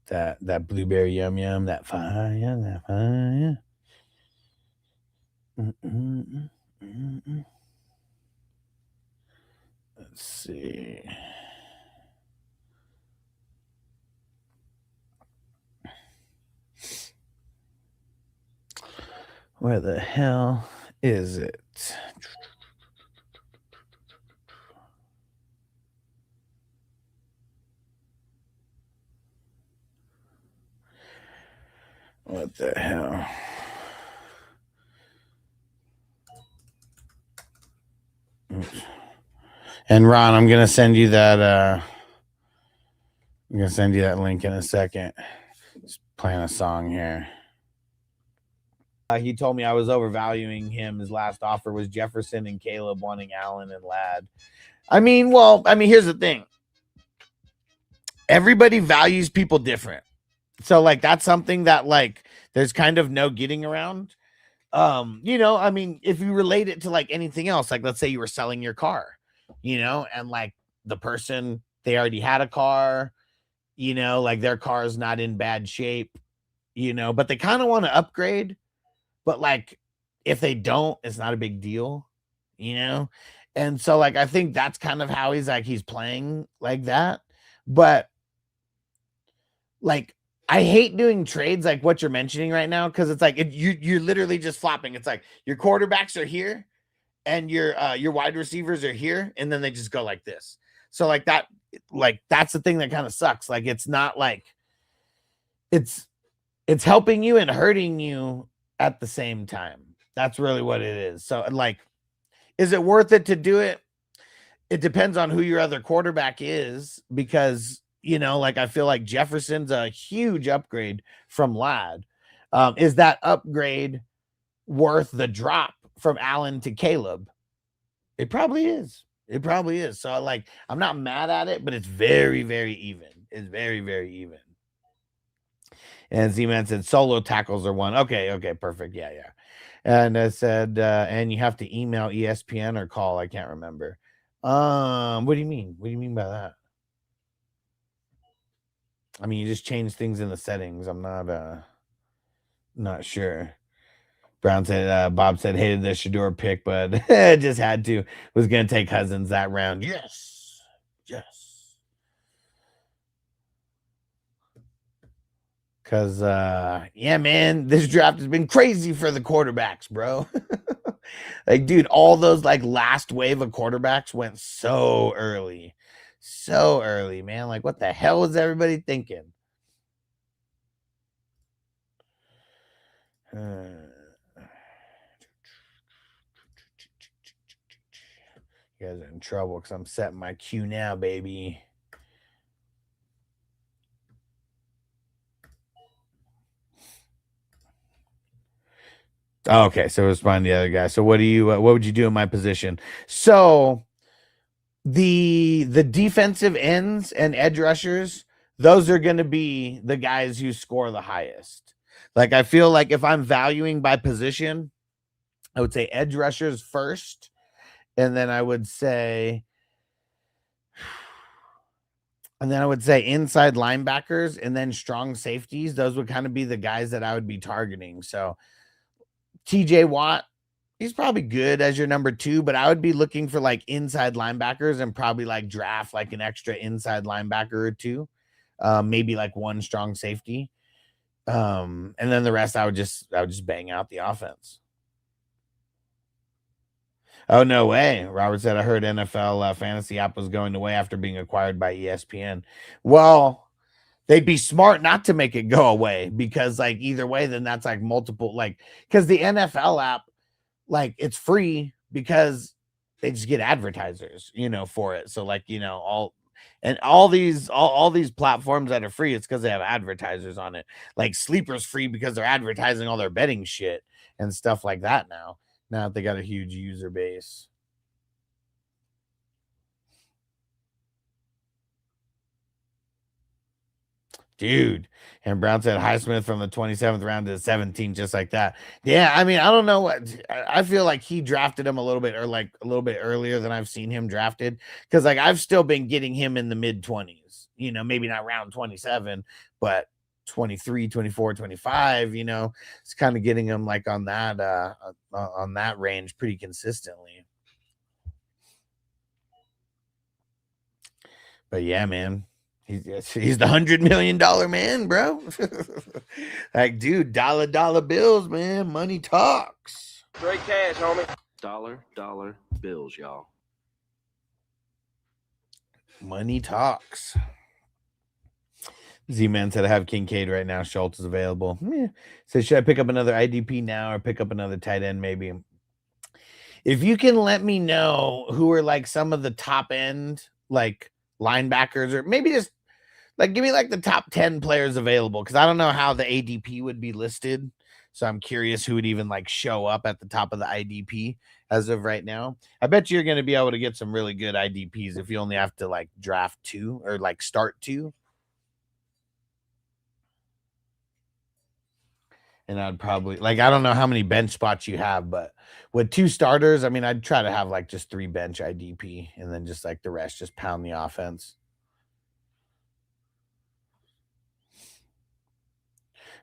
That blueberry yum yum, that fire. Let's see. Where the hell is it? What the hell? And Ron, I'm gonna send you that. I'm gonna send you that link in a second. Just playing a song here. He told me I was overvaluing him. His last offer was Jefferson and Caleb wanting Allen and Ladd. I mean, here's the thing. Everybody values people different. So like that's something that like there's kind of no getting around. If you relate it to like anything else, like let's say you were selling your car, and like the person, they already had a car, like their car is not in bad shape, but they kind of want to upgrade. But like if they don't, it's not a big deal, And so like I think that's kind of how he's playing like that. But like I hate doing trades like what you're mentioning right now, because it's like you're literally just flopping. It's like your quarterbacks are here and your wide receivers are here, and then they just go like this. So like that's the thing that kind of sucks. Like it's not like it's helping you and hurting you at the same time. That's really what it is. So like, is it worth it to do it? It depends on who your other quarterback is, because like I feel like Jefferson's a huge upgrade from Ladd. Is that upgrade worth the drop from Allen to Caleb? It probably is. It probably is. So like I'm not mad at it, but it's very, very even. It's very, very even. And Z-Man said solo tackles are one. Okay, perfect. Yeah. And I said, and you have to email ESPN or call. I can't remember. What do you mean? What do you mean by that? I mean, you just change things in the settings. I'm not sure. Brown said, Bob said, hated the Shador pick, but just had to. Was going to take Cousins that round. Yes. Because, yeah, man, this draft has been crazy for the quarterbacks, bro. Like, dude, all those, like, last wave of quarterbacks went so early. So early, man. Like, what the hell was everybody thinking? You guys are in trouble because I'm setting my queue now, baby. Okay, so respond to the other guy. So what would you do in my position? So the defensive ends and edge rushers, those are going to be the guys who score the highest. Like I feel like if I'm valuing by position, I would say edge rushers first, and then I would say inside linebackers, and then strong safeties. Those would kind of be the guys that I would be targeting. So TJ Watt, he's probably good as your number 2, but I would be looking for like inside linebackers and probably like draft like an extra inside linebacker or 2, maybe like one strong safety. And then the rest I would just bang out the offense. Oh, no way. Robert said, I heard NFL fantasy app was going away after being acquired by ESPN. Well, they'd be smart not to make it go away, because like either way, then that's like multiple, like, because the NFL app, like it's free because they just get advertisers, for it. So like, all these platforms that are free, it's because they have advertisers on it. Like Sleeper's free because they're advertising all their betting shit and stuff like that now. Now that they got a huge user base. Dude. And Brown said Highsmith from the 27th round to the 17th, just like that. Yeah, I mean, I don't know what I feel like he drafted him a little bit earlier than I've seen him drafted, because like I've still been getting him in the mid-20s, maybe not round 27, but 23, 24, 25, it's kind of getting him like on that range pretty consistently. But yeah, man. He's the $100 million man, bro. Like, dude, dollar bills, man. Money talks. Straight cash, homie. Dollar bills, y'all. Money talks. Z-Man said, I have Kincaid right now. Schultz is available. Says, should I pick up another IDP now or pick up another tight end maybe? If you can let me know who are like some of the top end like linebackers, or maybe just like give me like the top 10 players available, because I don't know how the ADP would be listed. So I'm curious who would even like show up at the top of the IDP as of right now. I bet you're going to be able to get some really good IDPs if you only have to like draft 2 or like start 2. And I'd probably like, I don't know how many bench spots you have, but with 2 starters, I mean, I'd try to have like just 3 bench IDP and then just like the rest, just pound the offense.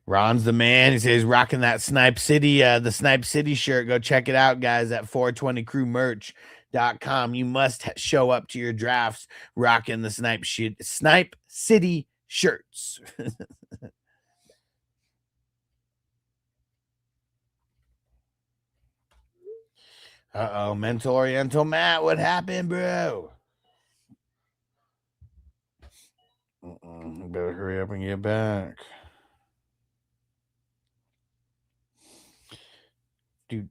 Ron's the man. He says rocking that Snipe City, the Snipe City shirt. Go check it out, guys, at 420crewmerch.com. You must show up to your drafts rocking the Snipe City shirts. Uh-oh, Mental Oriental Matt, what happened, bro? Better hurry up and get back. Do.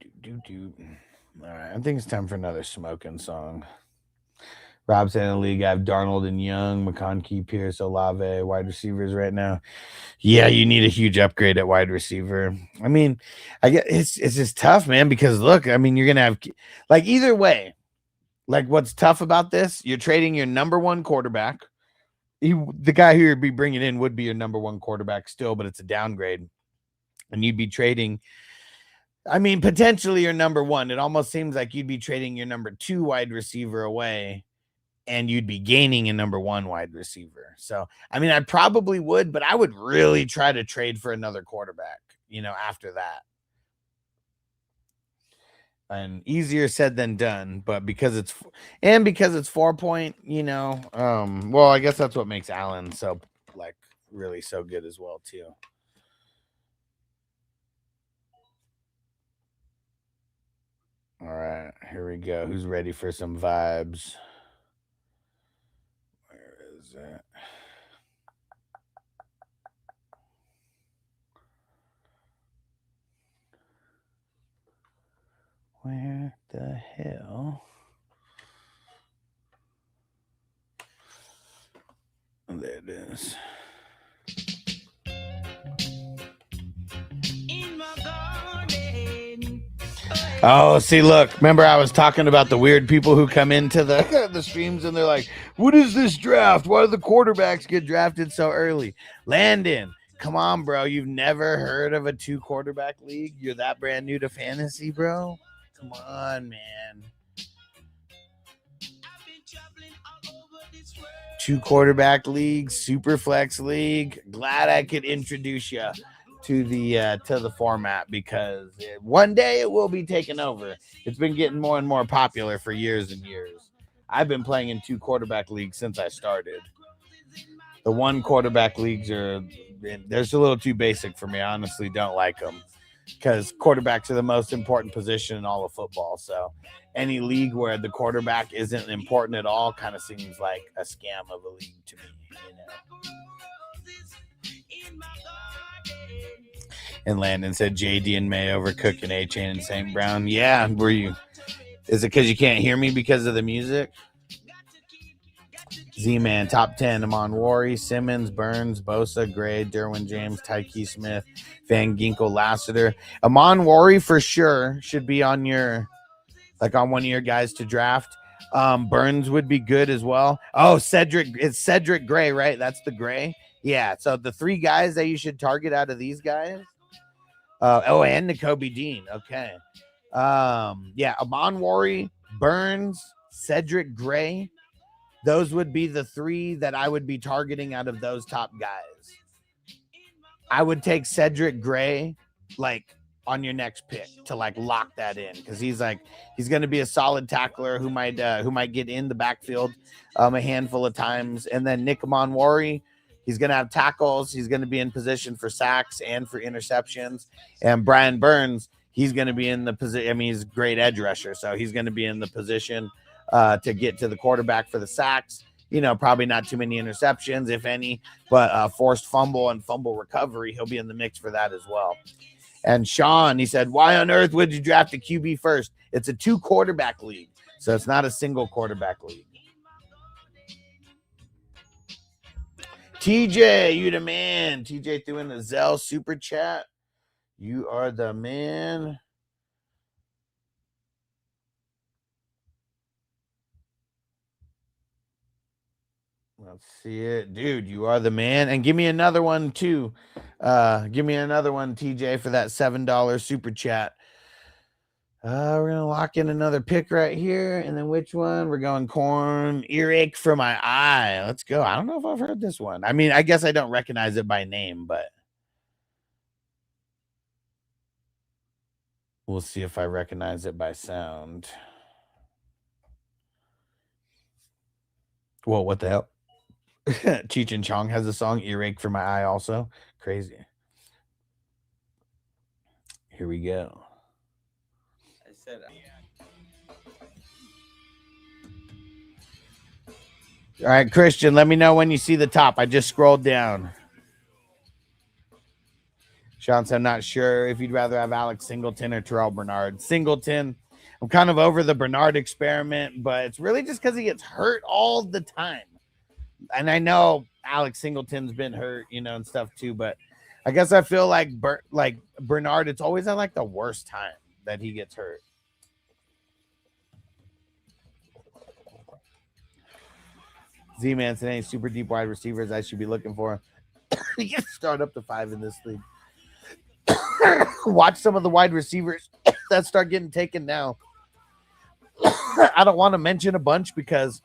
All right, I think it's time for another smoking song. Rob said in the league, I have Darnold and Young, McConkey, Pierce, Olave, wide receivers right now. Yeah, you need a huge upgrade at wide receiver. I mean, I get it's just tough, man, because look, I mean, you're gonna have like either way. Like, what's tough about this? You're trading your number 1 quarterback. The guy who you'd be bringing in would be your number 1 quarterback still, but it's a downgrade, and you'd be trading. I mean, potentially your number 1. It almost seems like you'd be trading your number 2 wide receiver away, and you'd be gaining a number 1 wide receiver. So, I mean, I probably would, but I would really try to trade for another quarterback, after that. And easier said than done, but because it's 4 point, well, I guess that's what makes Allen so like really so good as well too. All right, here we go. Who's ready for some vibes? Where is it? Where the hell? There it is. Oh, see, look, remember I was talking about the weird people who come into the streams and they're like, what is this draft? Why do the quarterbacks get drafted so early? Landon, come on, bro. You've never heard of a 2 quarterback league? You're that brand new to fantasy, bro? Come on, man. 2 quarterback league, super flex league. Glad I could introduce you to the format, because one day it will be taken over. It's been getting more and more popular for years and years. I've been playing in 2 quarterback leagues since I started. The 1 quarterback leagues they're a little too basic for me. I honestly don't like them, because quarterbacks are the most important position in all of football. So any league where the quarterback isn't important at all kind of seems like a scam of a league to me, And Landon said JD and May over Cook and A-Chain and St. Brown. Yeah, were you? Is it because you can't hear me because of the music? Z-Man, top 10. Amon Wari, Simmons, Burns, Bosa, Gray, Derwin James, Tyke Smith, Van Ginkel, Lassiter. Amon Wari for sure should be on on one of your guys to draft. Burns would be good as well. Oh, it's Cedric Gray, right? That's the Gray. Yeah, so the 3 guys that you should target out of these guys. And Nakobe Dean. Okay. Yeah, Amon Wari, Burns, Cedric Gray. Those would be the 3 that I would be targeting out of those top guys. I would take Cedric Gray on your next pick to lock that in, because he's going to be a solid tackler who might get in the backfield a handful of times. And then Nick Amonwari, he's going to have tackles. He's going to be in position for sacks and for interceptions. And Brian Burns, he's going to be in the position. I mean, he's a great edge rusher, so he's going to be in the position to get to the quarterback for the sacks. Probably not too many interceptions, if any, but forced fumble and fumble recovery, he'll be in the mix for that as well. And Sean, he said, why on earth would you draft a QB first? It's a 2-quarterback league, so it's not a single quarterback league. TJ, you the man. TJ threw in the Zelle super chat. You are the man. Let's see it. Dude, you are the man. And give me another one, too. Give me another one, TJ, for that $7 super chat. We're going to lock in another pick right here. And then which one? We're going corn. Earache for my eye. Let's go. I don't know if I've heard this one. I mean, I guess I don't recognize it by name, but we'll see if I recognize it by sound. Whoa, what the hell? Cheech and Chong has a song, Earache for My Eye, also. Crazy. Here we go. I said, all right, Christian, let me know when you see the top. I just scrolled down. Sean said, I'm not sure if you'd rather have Alex Singleton or Terrell Bernard. Singleton, I'm kind of over the Bernard experiment, but it's really just because he gets hurt all the time. And I know Alex Singleton's been hurt, you know, and stuff too, but I guess I feel like Bernard, it's always at like the worst time that he gets hurt. Z-Man said, any super deep wide receivers I should be looking for? You can start up to 5 in this league. Watch some of the wide receivers that start getting taken now. I don't want to mention a bunch because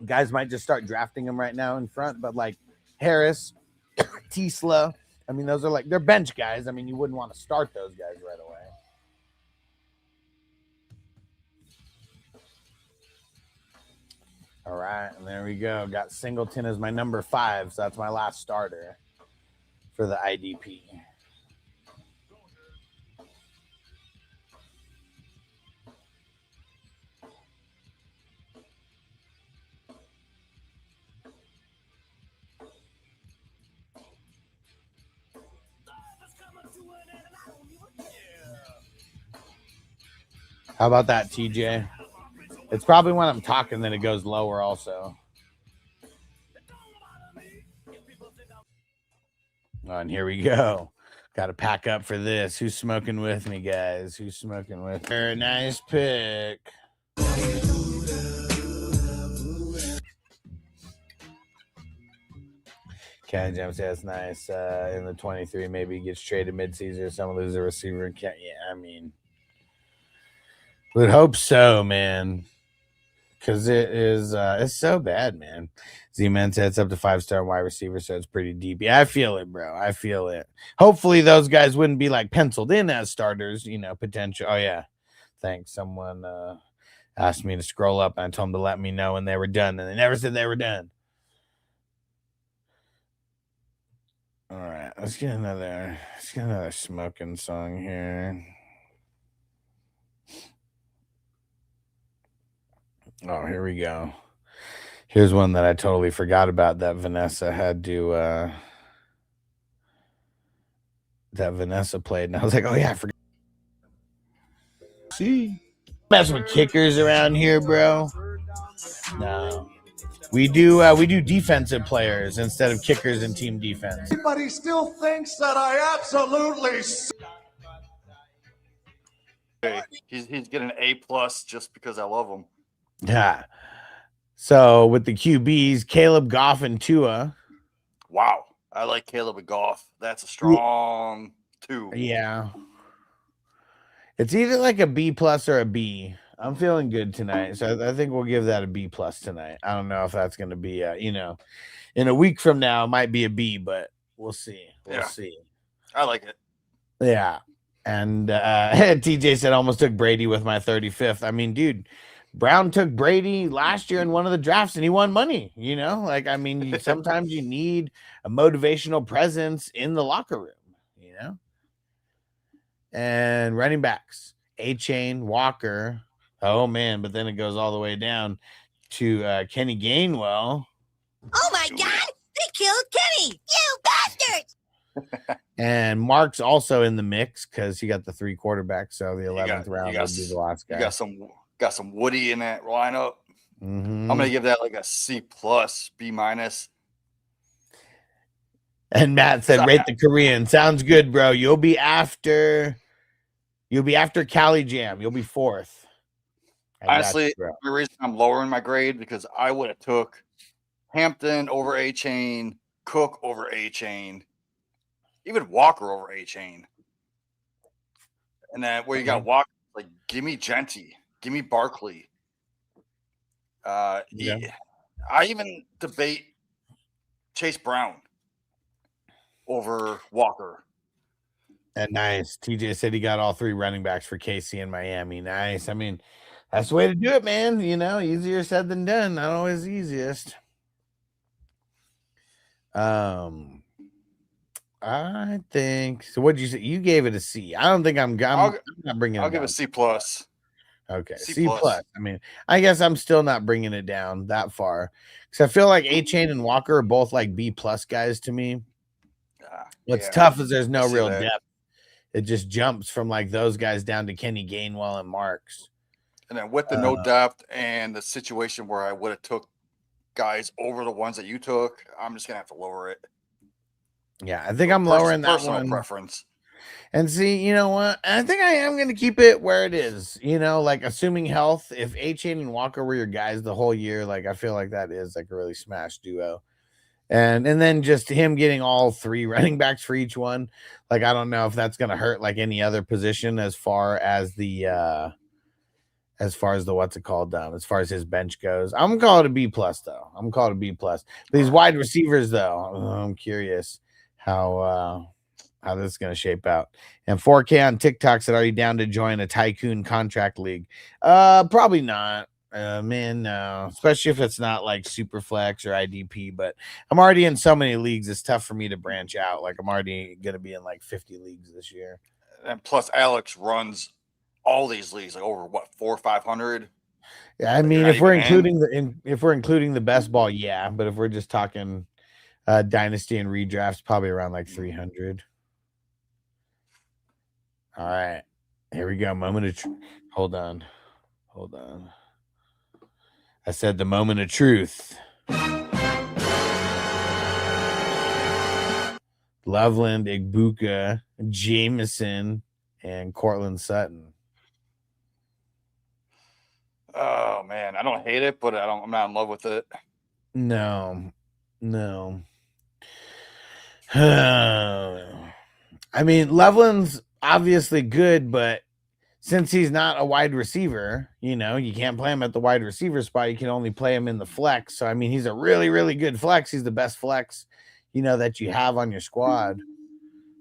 guys might just start drafting them right now in front, but like Harris, Tisla, I mean, those are like, they're bench guys. I mean, you wouldn't want to start those guys right away. All right, and there we go. Got Singleton as my number 5, so that's my last starter for the IDP. How about that, TJ? It's probably when I'm talking that it goes lower also. Oh, and here we go. Got to pack up for this. Who's smoking with me, guys? Who's smoking with me? Nice pick. Cat Jam says nice. In the 23, maybe he gets traded mid-season or someone loses a receiver. Yeah, I mean, would hope so, man. Because it's so bad, man. Z-Man said it's up to 5-star wide receiver, so it's pretty deep. Yeah, I feel it, bro. I feel it. Hopefully those guys wouldn't be like penciled in as starters, you know, potential. Oh, yeah. Thanks. Someone asked me to scroll up, and I told them to let me know when they were done, and they never said they were done. All right, let's get another smoking song here. Oh, here we go. Here's one that I totally forgot about that Vanessa had to that Vanessa played, and I was like, oh yeah, I forgot. See, mess with kickers around here, bro. No. We do defensive players instead of kickers in team defense. Everybody still thinks that I absolutely. He's getting an A+ just because I love him. Yeah. So with the QBs, Caleb Goff and Tua. Wow, I like Caleb and Goff. That's a strong 2. Yeah. It's either like a B+ or a B. I'm feeling good tonight, so I think we'll give that a B+ tonight. I don't know if that's going to be, you know, in a week from now, it might be a B, but we'll see. We'll see. I like it. Yeah. And TJ said almost took Brady with my 35th. I mean, dude, Brown took Brady last year in one of the drafts and he won money, you know? Like, I mean, sometimes you need a motivational presence in the locker room, you know? And running backs, A-Chain, Walker. Oh, man, but then it goes all the way down to Kenny Gainwell. Oh, my God! They killed Kenny! You bastards! And Mark's also in the mix because he got the 3 quarterbacks. So the 11th round would be the last guy. You got some Woody in that lineup. Mm-hmm. I'm gonna give that like a C plus, B minus. And Matt said, "Rate the Korean. Sounds good, bro. You'll be after Cali Jam. You'll be 4th." Honestly, the reason I'm lowering my grade because I would have took Hampton over A Chain, Cook over A Chain, even Walker over A Chain. And then where you got Walker, like give me Genty, give me Barkley. I even debate Chase Brown over Walker. And nice. TJ said he got all 3 running backs for KC in Miami. Nice. I mean, that's the way to do it, man. You know, easier said than done. Not always the easiest. I think so. What'd you say? You gave it a C. I don't think I'm not bringing it. I'll give it a C plus. Okay, C plus. I mean, I guess I'm still not bringing it down that far because I feel like A Chain and Walker are both like B plus guys to me. What's tough is there's no real depth. It just jumps from like those guys down to Kenny Gainwell and Marks. And then with the no depth and the situation where I would have took guys over the ones that you took, I'm just gonna have to lower it. Yeah, I think I'm lowering that personal one. Preference. And see, you know what? I think I am going to keep it where it is. You know, like assuming health. If A-Chain and Walker were your guys the whole year, like I feel like that is like a really smash duo. And then just him getting all 3 running backs for each one. Like I don't know if that's going to hurt like any other position as far as the what's it called as far as his bench goes. I'm gonna call it a B plus though. I'm gonna call it a B plus. These wide receivers though, I'm curious how this is going to shape out. And 4K on TikTok said, "Are you down to join a tycoon contract league?" Probably not. Man, no. Especially if it's not like Superflex or IDP. But I'm already in so many leagues. It's tough for me to branch out. Like I'm already going to be in like 50 leagues this year. And plus, Alex runs all these leagues like over what 400 or 500. Yeah, I mean, if we're including the best ball, yeah. But if we're just talking dynasty and redrafts, probably around like 300. All right, here we go. Moment of truth. Hold on. I said the moment of truth. Loveland, Igbuka, Jameson, and Cortland Sutton. Oh man, I don't hate it, but I'm not in love with it. No. I mean, Loveland's obviously good, but since he's not a wide receiver, you know, you can't play him at the wide receiver spot. You can only play him in the flex. So, I mean, he's a really, really good flex. He's the best flex, you know, that you have on your squad.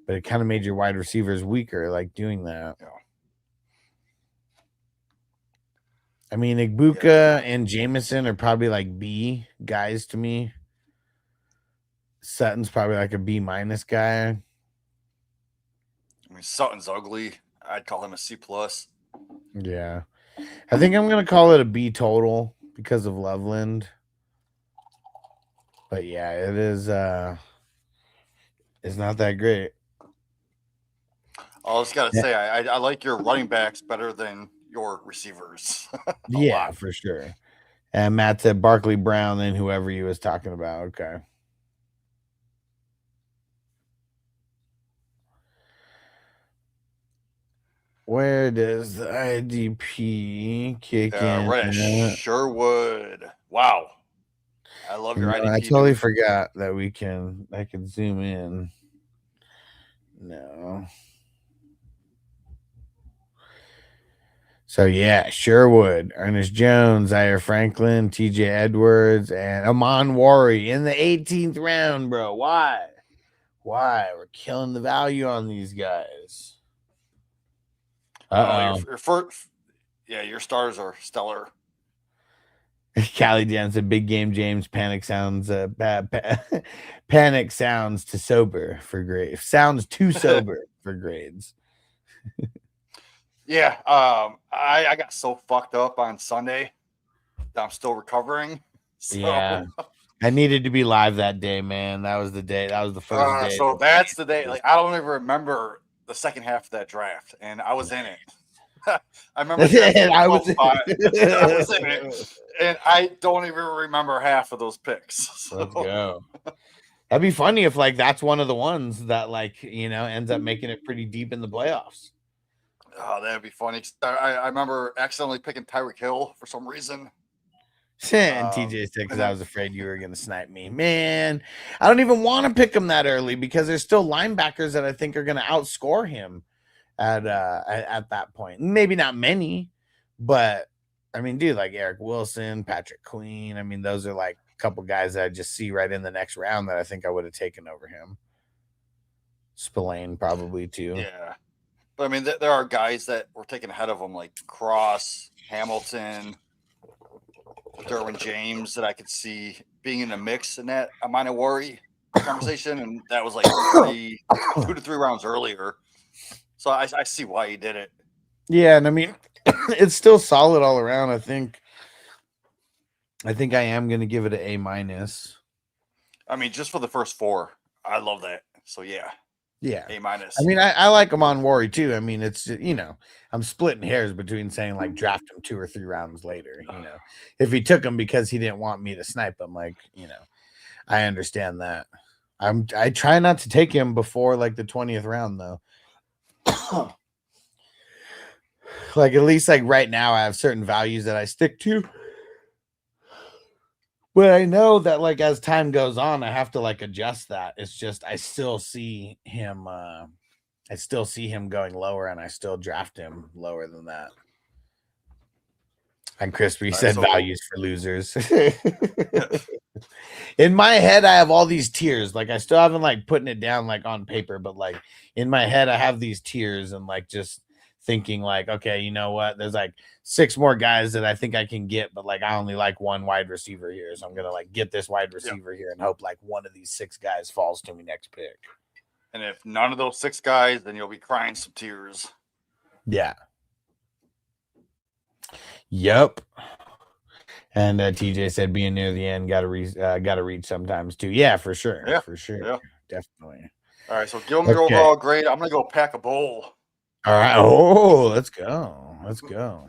But it kind of made your wide receivers weaker, like doing that. Yeah. I mean, Igbuka and Jameson are probably like B guys to me. Sutton's probably like a B minus guy. I mean, Sutton's ugly. I'd call him a C plus. Yeah. I think I'm going to call it a B total because of Loveland. But yeah, it is it's not that great. I just got to say, I like your running backs better than your receivers. Yeah, for sure. And Matt said Barkley Brown and whoever he was talking about. Okay. Where does the IDP kick in? Right, Sherwood. Wow. I love your IDP. I totally forgot that I can zoom in. No. So yeah, Sherwood, Ernest Jones, Zaire Franklin, TJ Edwards, and Amon Wari in the 18th round, bro. Why? We're killing the value on these guys. Your stars are stellar. Callie Dan said, "Big game, James. Panic sounds panic sounds too sober for grades. Sounds too sober for grades." Yeah, I got so fucked up on Sunday that I'm still recovering. So. Yeah, I needed to be live that day, man. That was the day. That was the first day. So that's the day. Like I don't even remember the second half of that draft, and I was in it. I remember And I I was, I was in it, and I don't even remember half of those picks. So. Let's go. That'd be funny if like that's one of the ones that like ends up making it pretty deep in the playoffs. Oh, that'd be funny. I remember accidentally picking Tyreek Hill for some reason. And TJ said because I was afraid you were going to snipe me. Man, I don't even want to pick him that early because there's still linebackers that I think are going to outscore him at that point. Maybe not many, but I mean, dude, like Eric Wilson, Patrick Queen. I mean, those are like a couple guys that I just see right in the next round that I think I would have taken over him. Spillane probably too. Yeah. But I mean, there are guys that were taken ahead of him, like Cross, Hamilton, Derwin James, that I could see being in the mix in that amount of worry conversation. And that was like 2 to 3 rounds earlier. So I see why he did it. Yeah. And I mean, it's still solid all around. I think I am going to give it an A-. I mean, just for the first 4, I love that. So yeah. Yeah. A-. I mean, I like him on Worry too. I mean, it's I'm splitting hairs between saying like draft him 2 or 3 rounds later. If he took him because he didn't want me to snipe him, like I understand that. I try not to take him before like the 20th round though. Like at least like right now, I have certain values that I stick to. But I know that like as time goes on, I have to like adjust that. It's just I still see him going lower, and I still draft him lower than that. And Crispy said values for losers. In my head, I have all these tiers. Like I still haven't like putting it down like on paper, but like in my head, I have these tiers and like just thinking like, okay, you know what? There's like 6 more guys that I think I can get, but like I only like one wide receiver here. So I'm gonna like get this wide receiver here and hope like one of these 6 guys falls to me next pick. And if none of those 6 guys, then you'll be crying some tears. Yeah. Yep. And TJ said being near the end gotta reach sometimes too. Yeah, for sure. Yeah, for sure. Yeah. Definitely. All right, so give them your overall grade. I'm gonna go pack a bowl. All right. Oh, let's go. Let's go.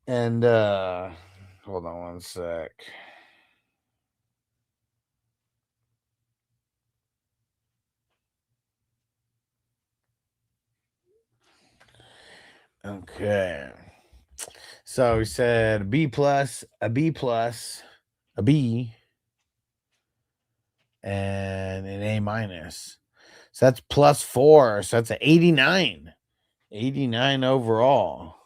And hold on one sec. Okay. So we said B+, a B+, a B, and an A-. So that's +4. So that's an 89. 89 overall.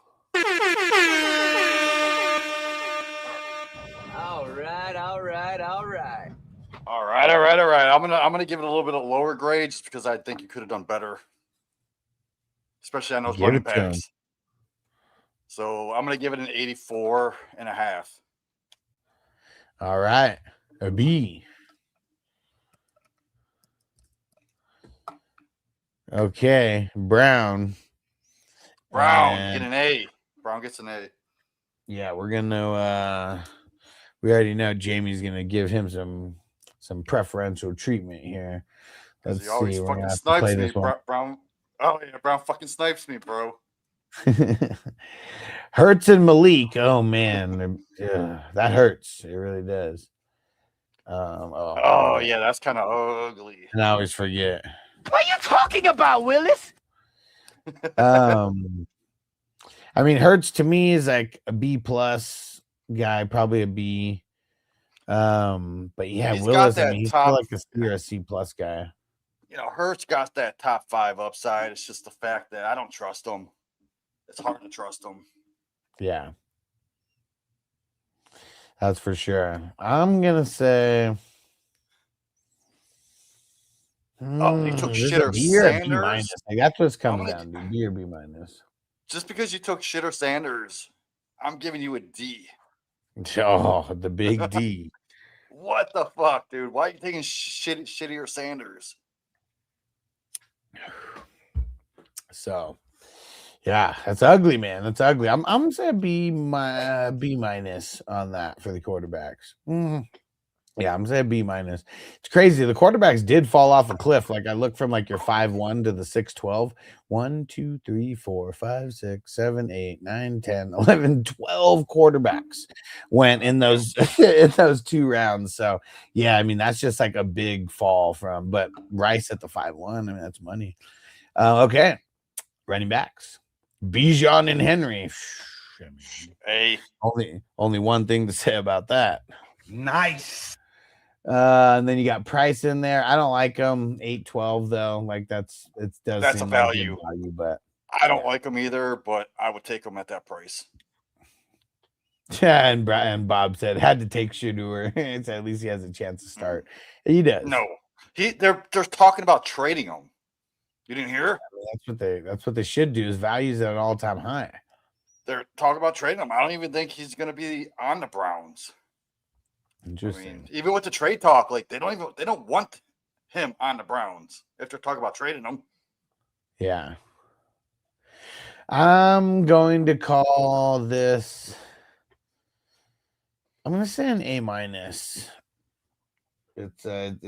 All right. I'm gonna give it a little bit of lower grade just because I think you could have done better, especially on those running backs. So I'm gonna give it an 84.5. All right, a B. Okay, Brown. Get an A. Brown gets an A. Yeah, we're gonna. We already know Jamie's gonna give him some preferential treatment here. Let's he always see. fucking snipes me, Brown. Oh yeah, Brown fucking snipes me, bro. Hurts and Malik. Oh man, that hurts. It really does. Yeah, that's kind of ugly. And I always forget. What are you talking about, Willis? I mean, Hurts to me is like a B+ guy, probably a B. But yeah, Willis, I mean, he's still like a C or a C+ guy. Hurts got that top 5 upside. It's just the fact that I don't trust him. It's hard to trust him. Yeah. That's for sure. I'm gonna say you took Shitter Sanders. Like, that's what's coming down to. B or B-. Just because you took Shitter Sanders, I'm giving you a D. Oh, the big D. What the fuck, dude? Why are you taking shittier Sanders? So Yeah, that's ugly, man. That's ugly. I'm gonna say B minus on that for the quarterbacks. Yeah, I'm saying B minus. It's crazy. The quarterbacks did fall off a cliff. Like I look from like your 5-1 to the 6-12. 1, 2, 3, 4, 5, 6, 7, 8, 9, 10, 11, 12 quarterbacks went in those in those 2 rounds. So yeah, I mean that's just like a big fall from. But Rice at the 5-1. I mean that's money. Okay, running backs. Bijan and Henry. I mean, Hey, only one thing to say about that. Nice. And then you got Price in there. I don't like him. 8-12 though. Like that's That's a seem value. like good value, but I don't like him either, but I would take him at that price. yeah. And Bob said had to take Shador. It's at least he has a chance to start. He does. No, they're talking about trading him. You didn't hear? That's what they should do. Is values at an all-time high. They're talking about trading him. I don't even think he's going to be on the Browns. Interesting. I mean, even with the trade talk, like they don't want him on the Browns if they're talking about trading him. Yeah. I'm going to call this. I'm going to say an A minus. It's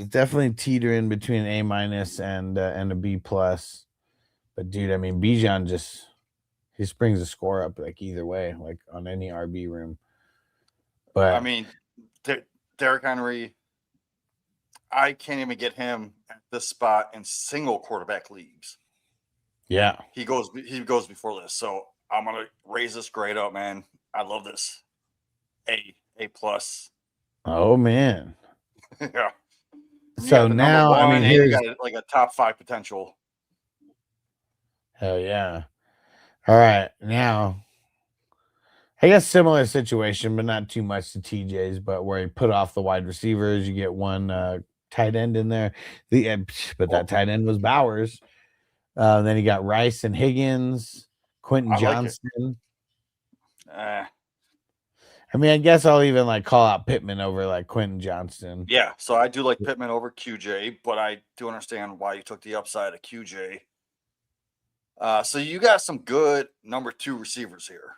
definitely teetering between an A minus and a B plus. But dude, I mean, Bijan he springs a score up like either way, like on any RB room. But I mean, Derrick Henry, I can't even get him at this spot in single quarterback leagues. yeah, He goes before this, so I'm gonna raise this grade up, man. I love this. A plus. oh man. Yeah. You So got the now, number one, I mean, and you here's got like a top 5 potential. hell yeah. All right, now I guess similar situation, but not too much to TJ's, but where you put off the wide receivers, you get one tight end in there. But that tight end was Bowers. Then you got Rice and Higgins, Quentin I like it. Johnston. I mean, I guess I'll even like call out Pittman over like Quentin Johnston. Yeah, so I do like Pittman over QJ, but I do understand why you took the upside of QJ. So you got some good number 2 receivers here.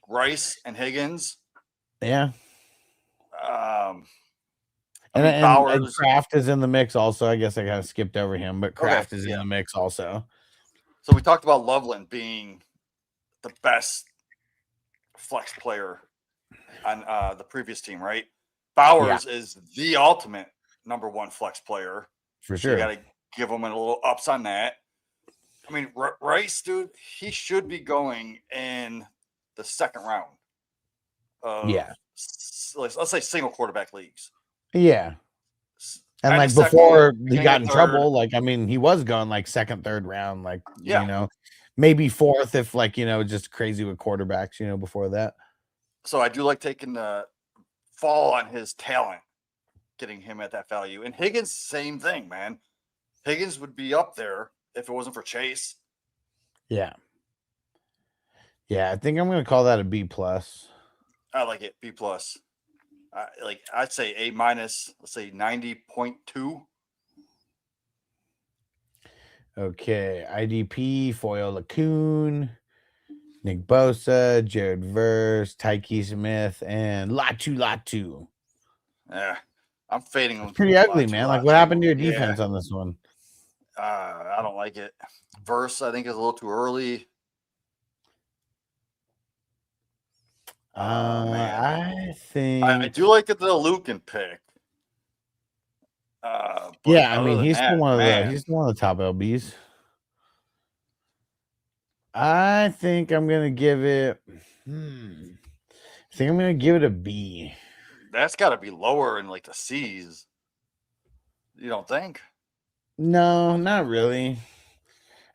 Rice and Higgins. Yeah. And Bowers. And Kraft is in the mix also. I guess I kind of skipped over him, but Kraft is in the mix also. So we talked about Loveland being the best flex player on the previous team, right? Bowers is the ultimate number 1 flex player. For sure. You got to give him a little ups on that. I mean, Rice, dude, he should be going in the second round. Let's say single quarterback leagues. Yeah. And like before he got in trouble, like, I mean, he was going like second, third round, like, you know, maybe fourth if like, just crazy with quarterbacks, before that. So I do like taking the fall on his talent, getting him at that value. And Higgins, same thing, man. Higgins would be up there if it wasn't for Chase. Yeah. Yeah, I think I'm going to call that a B plus. I like it. B plus. I'd say A minus, let's say 90.2. Okay. IDP, Foyle Lacoon, Nick Bosa, Jared Verse, Tyke Smith, and Latu. Yeah. I'm fading him. Pretty ugly, man. Like, what happened to your defense on this one? I don't like it. Verse, I think, is a little too early. I think I do like the Lucan pick. Yeah, I mean, he's still one of the top LBs. I think I'm gonna give it. I think I'm gonna give it a B. That's got to be lower in like the C's. You don't think? No, not really.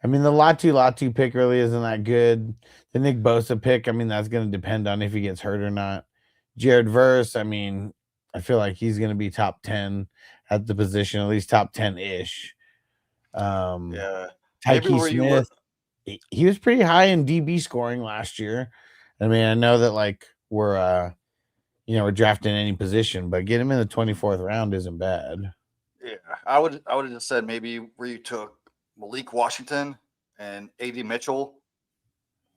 I mean, the Latu pick really isn't that good. The Nick Bosa pick, I mean, that's going to depend on if he gets hurt or not. Jared Verse, I mean, I feel like he's going to be top 10 at the position, at least top 10-ish. Tyke Smith, he was pretty high in DB scoring last year. I mean, I know that like we're drafting any position, but get him in the 24th round isn't bad. Yeah, I would have just said maybe where you took Malik Washington and AD Mitchell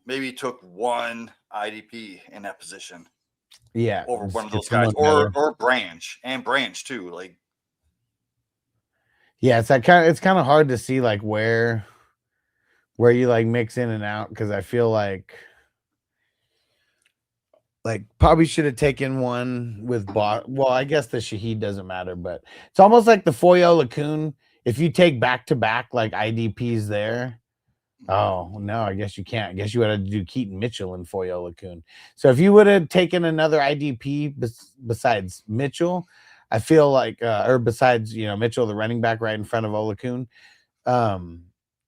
maybe took one IDP in that position. Yeah, Over just one of get those guys, someone better. or Branch too. Like, Yeah, it's kind of hard to see like where you like mix in and out, because I feel like probably should have taken one with well, I guess the Shaheed doesn't matter, but it's almost like the Foyo Lacoon. If you take back to back like IDPs there, oh no, I guess you can't. I guess you would have to do Keaton Mitchell and Foyo Lacoon. So if you would have taken another IDP besides Mitchell, I feel like or besides, Mitchell, the running back right in front of Olakun,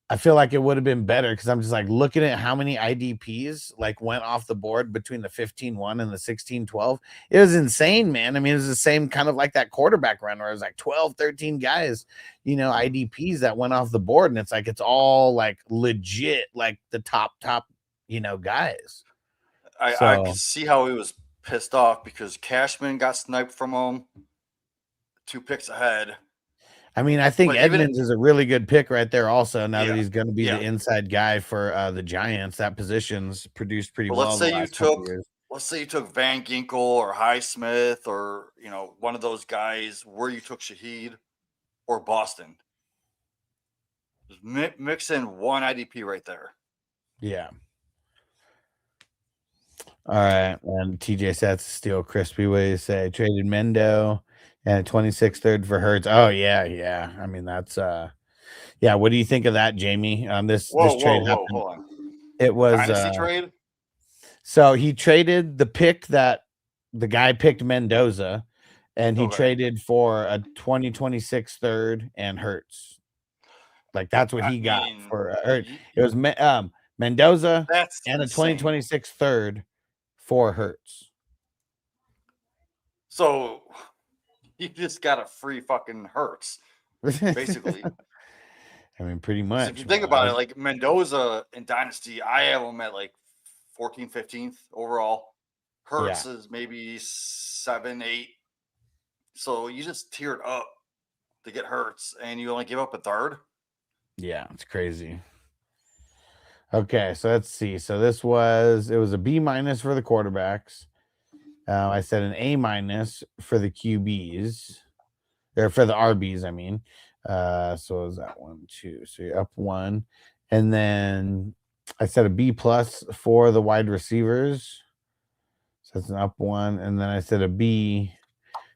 I feel like it would have been better, because I'm just like looking at how many IDPs like went off the board between the 15-1 and the 16-12. It was insane, man. I mean, it was the same kind of like that quarterback run where it was like 12, 13 guys, IDPs that went off the board. And it's like, it's all like legit, like the top, guys. I could see how he was pissed off because Cashman got sniped from him 2 picks ahead. I mean, I think Edmonds is a really good pick right there also, now that he's going to be the inside guy for the Giants. That position's produced pretty well. Let's say you took Van Ginkel or Highsmith or, one of those guys where you took Shaheed or Boston. Just mix in one IDP right there. Yeah. All right. And TJ Sets still crispy. What do you say? Traded Mendo and a 26 third for Hurts. Oh yeah, yeah. I mean, that's yeah. What do you think of that, Jamie? This trade happened. Hold on. It was Dynasty trade. So he traded the pick that the guy picked Mendoza, and he traded for a 2026 third and Hurts. Like that's what he got for Hurts. It was Mendoza and a 2026 third for Hurts. So he just got a free fucking Hurts, basically. I mean, pretty much. If you think about it, like Mendoza in Dynasty, I have him at like 14th, 15th overall. Hurts is maybe 7, 8. So you just tiered up to get Hurts, and you only give up a third. Yeah, it's crazy. Okay, so let's see. So it was a B- for the quarterbacks. I said an A- for the QBs, or for the RBs, I mean. So is that 1, 2? So you're up 1, and then I said a B+ for the wide receivers. So that's an up 1, and then I said a B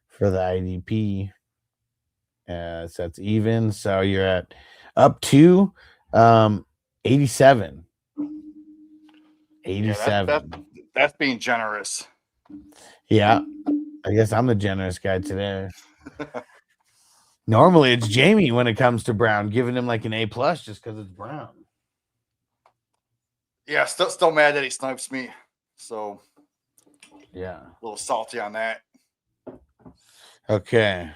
for the IDP. So that's even. So you're at up 2, 87. 87. Yeah, that's being generous. Yeah, I guess I'm the generous guy today. Normally it's Jamie when it comes to Brown, giving him like an A+ just because it's Brown. Yeah, still mad that he snipes me. So yeah, a little salty on that. Okay,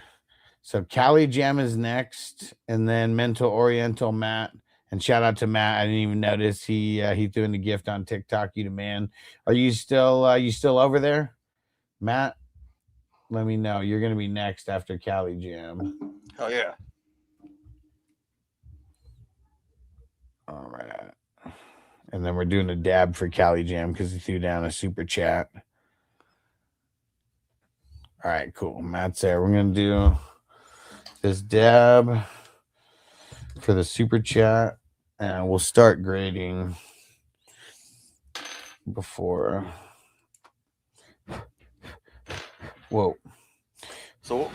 so Cali Jam is next, and then Mental Oriental Matt. And shout out to Matt. I didn't even notice he threw in the gift on TikTok. You the man. Are you still over there, Matt? Let me know. You're gonna be next after Cali Jam. Oh yeah. All right. And then we're doing a dab for Cali Jam because he threw down a super chat. All right, cool. Matt's there. We're gonna do this dab for the super chat, and we'll start grading before. Whoa. So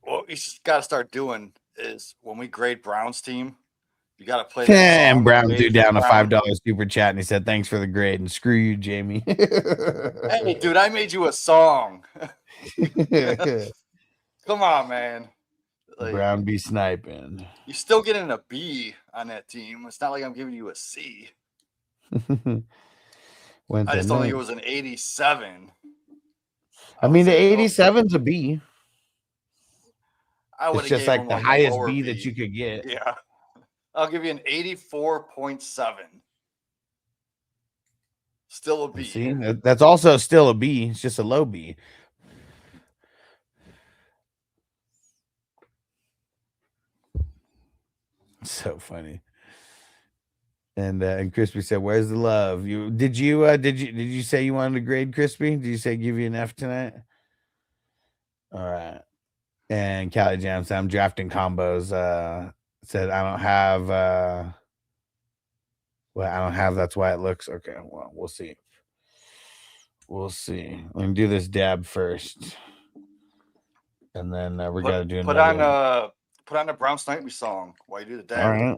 what you just got to start doing is when we grade Brown's team, you got to play. And Brown threw down a $5 super chat, and he said, "Thanks for the grade, and screw you, Jamie." Hey, dude, I made you a song. Come on, man. Like, Brown be sniping. You're still getting a B on that team. It's not like I'm giving you a C. I just don't think it was an 87. I mean, the 87's a B. It's just like the highest B that you could get. Yeah. I'll give you an 84.7. Still a B. See, that's also still a B. It's just a low B. So funny. And Crispy said, "Where's the love? Did you say you wanted to grade, Crispy? Did you say give you an F tonight?" All right. And Cali Jam said, "I'm drafting combos." Said I don't have. Well, I don't have. That's why it looks okay. Well, we'll see. We'll see. Let me do this dab first, and then we're gonna do another. Put on the Brown Snipe song while you do the dab. All right.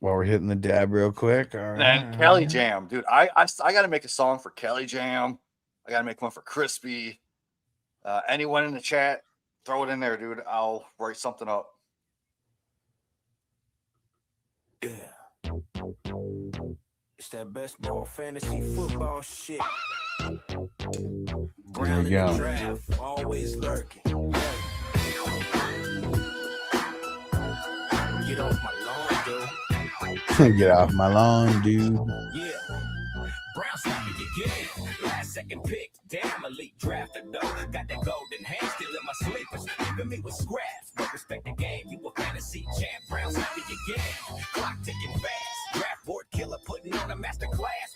While we're hitting the dab real quick. All right. And Cali Jam, dude. I got to make a song for Cali Jam. I got to make one for Crispy. Anyone in the chat, throw it in there, dude. I'll write something up. Yeah. It's that best ball fantasy football shit. There you go. Draft, always lurking. Get off my lawn, dude. Get off my lawn, dude. Yeah. Brown Snipe again. Last second pick. Damn, elite drafted though. Got that golden hand still in my sleepers. Leaving me with scraps. Don't respect the game. You a fantasy champ. Brown Snipe again. Clock ticking fast. Draft board killer putting on a master class.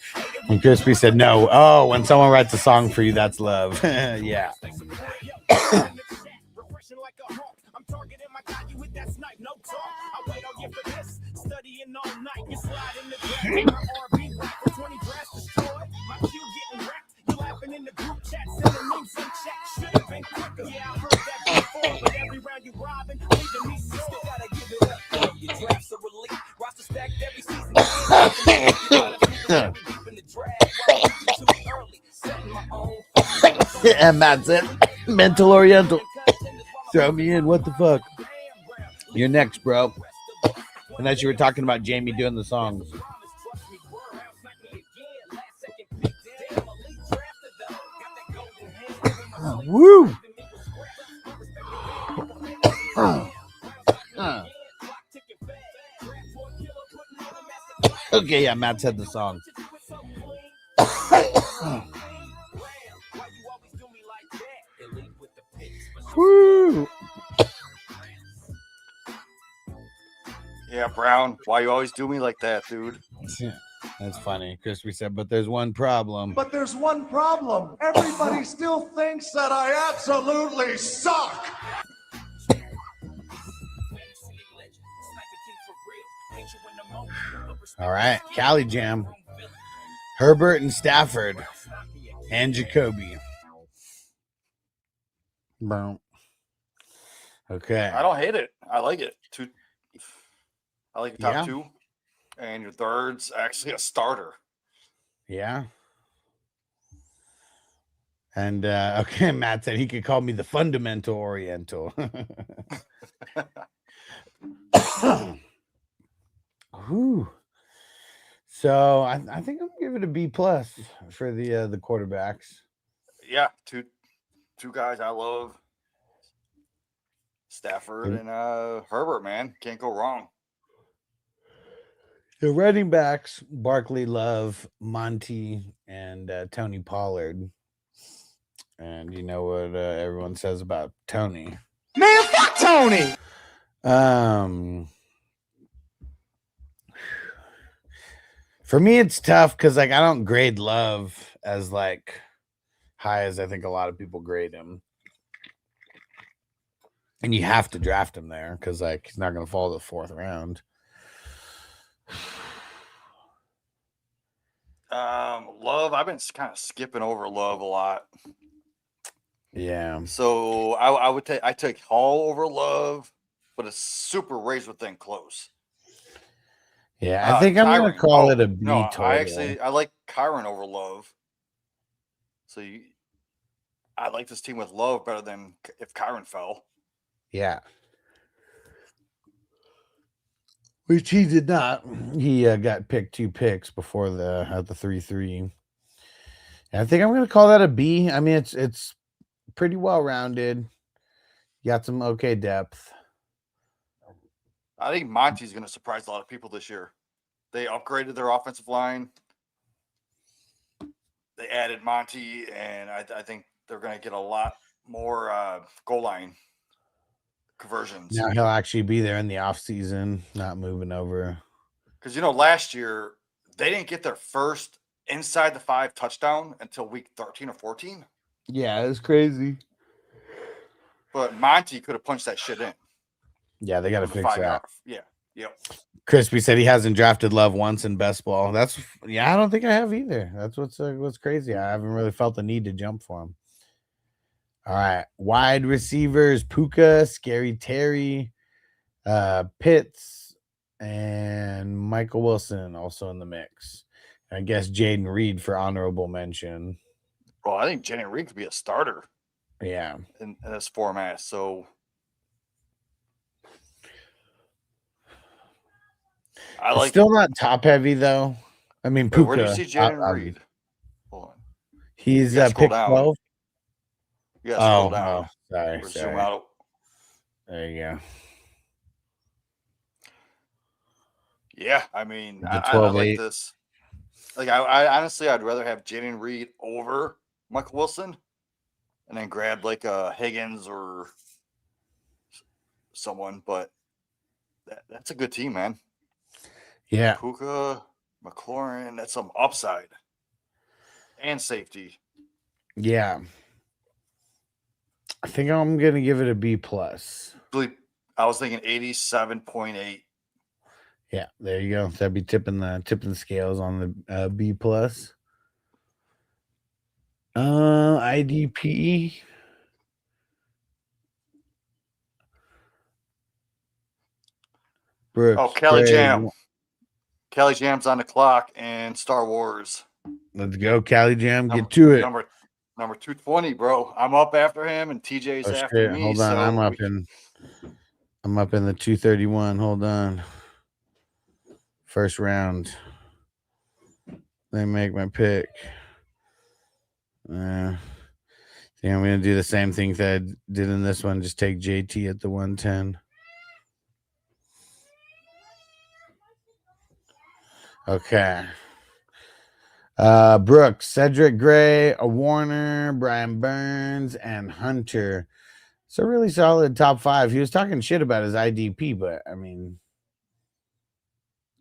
And Crispy said, "No. Oh, when someone writes a song for you, that's love." Yeah. I'm targeting my guy, you with that snipe, no talk. I wait on you for this, studying all night. You slide in the draft, my RB rap for 20 drafts destroyed. My Q getting wrecked, you laughing in the group chat, sending memes in chat. Should have been quicker, yeah, I heard that before. But every round you robbing, leaving me sick. Still gotta give it up, your drafts are elite. Roster stacked every season. Deep in the draft, too early, setting my own. And that's it. Mental Oriental. Throw me in. What the fuck? You're next, bro. Unless you were talking about Jamie doing the songs. Woo! Okay, yeah, Matt said the song. Woo! Yeah, Brown. Why you always do me like that, dude? That's funny. Crispy said, "But there's one problem." But there's one problem. Everybody still thinks that I absolutely suck. All right, Cali Jam, Herbert and Stafford, and Jacoby. Boom. Okay. I don't hate it. I like it. I like your top Yeah. two, and your third's actually a starter. Yeah. And okay, Matt said he could call me the fundamental Oriental. Whew. So I think I'm gonna give it a B plus for the quarterbacks. Yeah, two guys I love. Stafford and Herbert, man. Can't go wrong. The running backs, Barkley, Love, Monty, and Tony Pollard. And you know what everyone says about Tony. Man, fuck Tony! For me, it's tough because like I don't grade Love as like high as I think a lot of people grade him. And you have to draft him there because like he's not going to fall to the fourth round. Love, I've been kind of skipping over Love a lot. Yeah. So I take Hall over Love, but it's super razor within close. Yeah, I think I'm going to call it a B no, total. I like Kyron over Love. So I like this team with Love better than if Kyron fell. Yeah. Which he did not. He got picked 2 picks before the 3-3. And I think I'm going to call that a B. I mean, it's pretty well rounded. Got some okay depth. I think Monty's going to surprise a lot of people this year. They upgraded their offensive line. They added Monty, and I think they're going to get a lot more goal line conversions. Now he'll actually be there in the offseason, not moving over. Because, last year they didn't get their first inside the 5 touchdown until week 13 or 14. Yeah, it's crazy. But Monty could have punched that shit in. Yeah, they got to From the fix 5 that. yard. Yeah. Yep. Crispy said he hasn't drafted Love once in best ball. That's I don't think I have either. That's what's crazy. I haven't really felt the need to jump for him. All right, wide receivers: Puka, Scary Terry, Pitts, and Michael Wilson also in the mix. I guess Jaden Reed for honorable mention. Well, I think Jaden Reed could be a starter. Yeah, in this format. So I like still not top heavy though. I mean, Puka. Where do you see Jaden Reed? Hold on. He's pick 12. You gotta scroll down. Sorry. Zoom out. There you go. Yeah, I mean, I 12-8. like this. Like, I honestly, I'd rather have Jaden Reed over Michael Wilson, and then grab like a Higgins or someone. But that's a good team, man. Yeah, Puka, McLaurin, that's some upside and safety. Yeah, I think I'm gonna give it a B plus. I was thinking 87.8. Yeah, there you go. That'd be tipping the scales on the B plus. IDP. Brooks, Kelly Jam. Kelly Jam's on the clock and Star Wars. Let's go, Kelly Jam. Get to it. Number 220, bro. I'm up after him, and TJ's after me. Hold on, I'm up in the 231. Hold on. First round. They make my pick. I think I'm gonna do the same thing that I did in this one. Just take JT at the 110. Okay. Brooks, Cedric Gray, a Warner, Brian Burns, and Hunter. It's a really solid top 5. He was talking shit about his IDP, but I mean,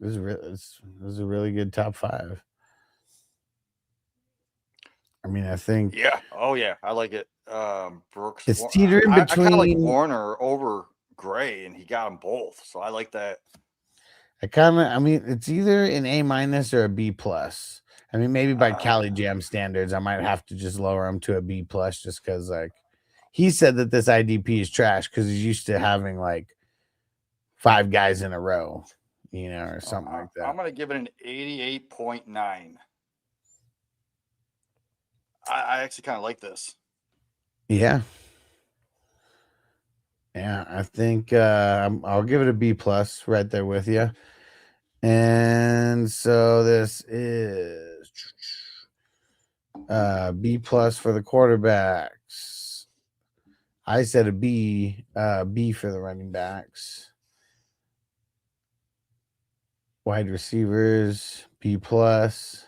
this is a really good top 5. I mean, I think. Yeah. Oh yeah, I like it. Brooks. It's teetering between. I kind of like Warner over Gray, and he got them both, so I like that. I mean, it's either an A- or a B plus. I mean, maybe by Cali Jam standards, I might have to just lower him to a B plus, just because like he said that this IDP is trash because he's used to having like 5 guys in a row, or something like that. I'm gonna give it an 88.9. I actually kind of like this. Yeah. Yeah, I think I'll give it a B plus right there with you. And so this is B plus for the quarterbacks. I said a B, B for the running backs. Wide receivers, B plus.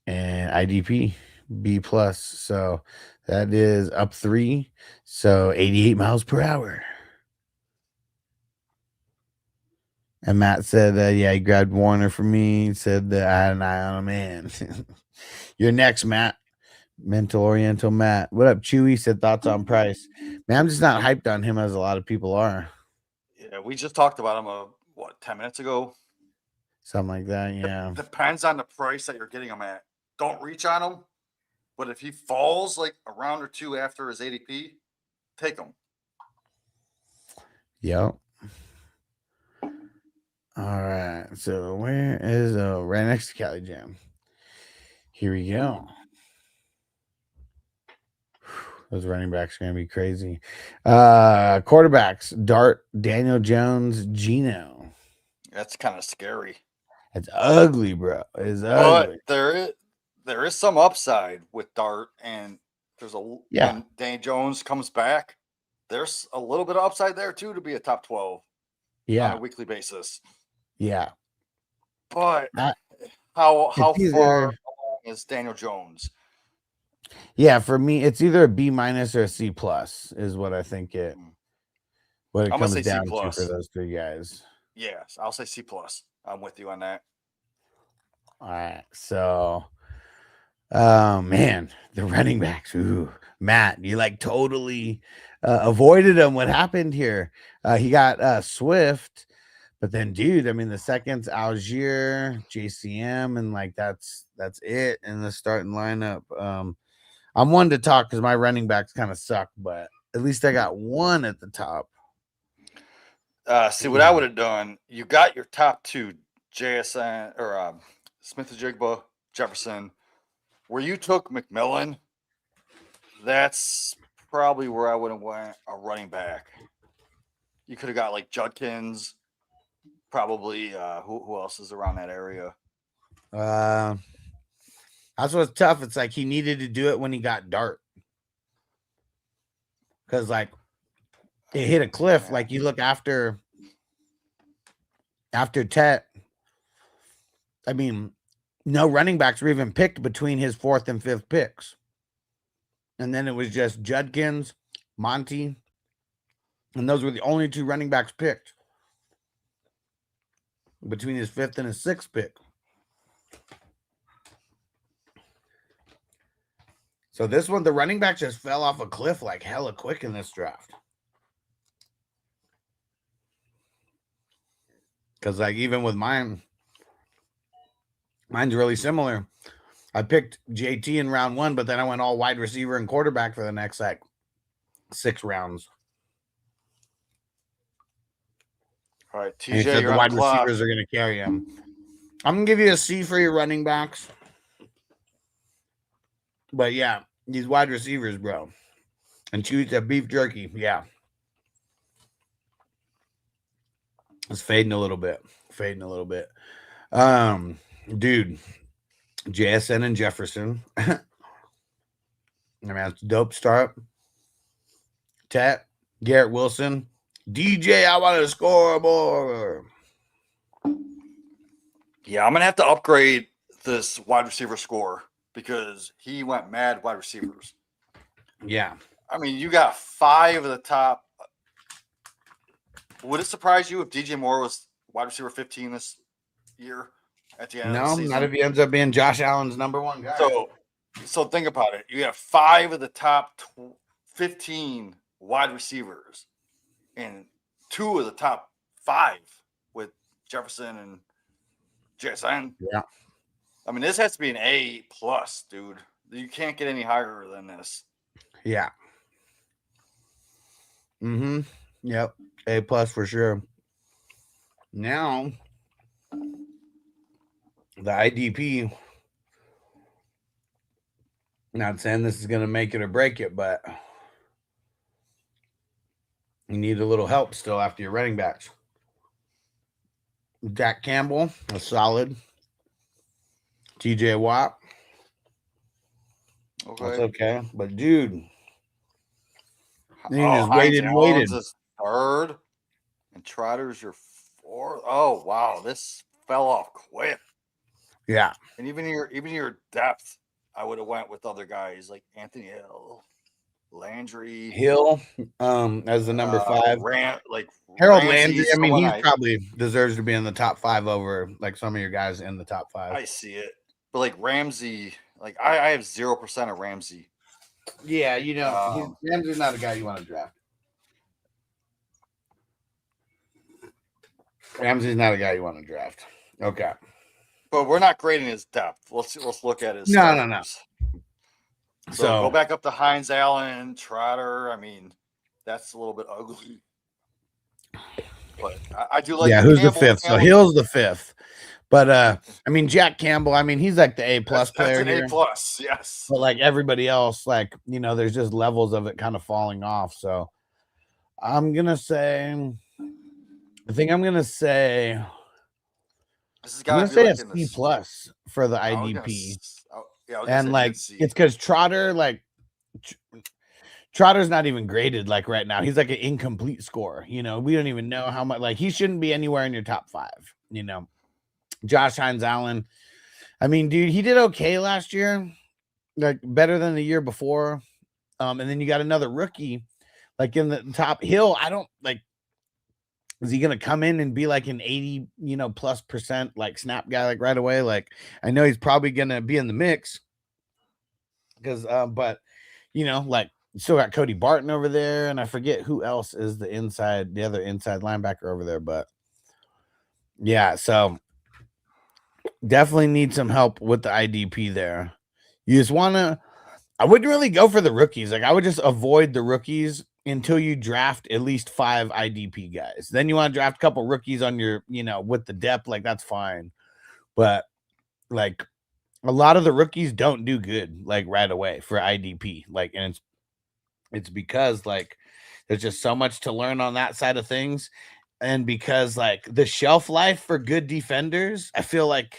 And IDP, B plus. So that is up 3. So 88 miles per hour. And Matt said, yeah, he grabbed Warner for me. He said that I had an eye on him, man. You're next, Matt. Mental Oriental Matt. What up, Chewy? Said thoughts on Price. Man, I'm just not hyped on him as a lot of people are. Yeah, we just talked about him, 10 minutes ago? Something like that, yeah. Depends on the price that you're getting him at. Don't reach on him. But if he falls like a round or 2 after his ADP, take him. Yep. All right. So where is right next to Cali Jam? Here we go. Those running backs are gonna be crazy. Quarterbacks: Dart, Daniel Jones, Geno. That's kind of scary. It's ugly, bro. It's ugly. But there is some upside with Dart, and there's when Daniel Jones comes back, there's a little bit of upside there too to be a top 12 on a weekly basis. Yeah. But how far along is Daniel Jones? Yeah, for me, it's either a B minus or a C plus is what I think what it comes down to for those 3 guys. Yes, I'll say C plus. I'm with you on that. All right. So, man, the running backs. Ooh, Matt, you like totally avoided him. What happened here? He got Swift, but then, dude, I mean, the seconds, Algier, JCM, and like that's it in the starting lineup. I'm one to talk because my running backs kind of suck, but at least I got one at the top. See what I would have done. You got your top two, JSN or Smith-Njigba, Jefferson. Where you took McMillan, that's probably where I would have went a running back. You could have got like Judkins, probably. Who else is around that area? That's what's tough. It's like he needed to do it when he got Dart. Because like it hit a cliff. Like you look after Tet. I mean, no running backs were even picked between his 4th and 5th picks. And then it was just Judkins, Monty. And those were the only 2 running backs picked between his 5th and his 6th pick. So this one, the running back just fell off a cliff like hella quick in this draft. Because like even with mine's really similar. I picked JT in round 1, but then I went all wide receiver and quarterback for the next like 6 rounds. All right, TJ, And he said you're the on wide the clock. receivers are going to carry him. I'm going to give you a C for your running backs. But yeah, these wide receivers, bro. And choose that beef jerky. Yeah. It's fading a little bit. Dude, JSN and Jefferson. I mean, that's a dope start. Tet, Garrett Wilson. DJ, I want to score more. Yeah, I'm gonna have to upgrade this wide receiver score because he went mad wide receivers. Yeah. I mean, you got 5 of the top. Would it surprise you if DJ Moore was wide receiver 15 this year at the end of the season? No, not if he ends up being Josh Allen's number 1 guy. So think about it. You have 5 of the top 15 wide receivers and 2 of the top 5 with Jefferson and JSN. Yeah. I mean, this has to be an A+, dude. You can't get any higher than this. Yeah. Yep. A+ for sure. Now, the IDP. Not saying this is going to make it or break it, but you need a little help still after your running backs. Jack Campbell, a solid. TJ Watt. Okay. That's okay. But, dude, you just waited. Is 3rd, and Trotter's your 4th. Oh, wow. This fell off quick. Yeah. And even your depth, I would have went with other guys like Anthony Hill, Landry. Hill, as the number 5. Harold Ramsey, Landry. I mean, he probably deserves to be in the top 5 over like some of your guys in the top 5. I see it. But like Ramsey, like I have 0% of Ramsey. Yeah, Ramsey's not a guy you want to draft. Ramsey's not a guy you want to draft. Okay. But we're not grading his depth. Let's look at his No. So go back up to Hines Allen, Trotter. I mean, that's a little bit ugly. But I do like who's the 5th? So Hill's the 5th. But I mean, Jack Campbell, I mean, he's like the A+ player. That's an A+, yes. But like everybody else, like, there's just levels of it kind of falling off. So I'm gonna say this is I'm gonna say a C+ for the IDP. And like it's because Trotter, like Trotter's not even graded like right now. He's like an incomplete score. We don't even know how much. Like he shouldn't be anywhere in your top 5. Josh Hines Allen. I mean, dude, he did okay last year, like better than the year before. And then you got another rookie, like in the top. Hill. I don't like Is he going to come in and be like an 80, plus percent like snap guy like right away? Like I know he's probably going to be in the mix because but like still got Cody Barton over there, and I forget who else is the other inside linebacker over there, but yeah, so definitely need some help with the IDP there. You just want to I wouldn't really go for the rookies. Like I would just avoid the rookies until you draft at least 5 IDP guys. Then you want to draft a couple rookies on your, with the depth, like that's fine. But like a lot of the rookies don't do good like right away for IDP. Like, and it's because like there's just so much to learn on that side of things. And because like the shelf life for good defenders, I feel like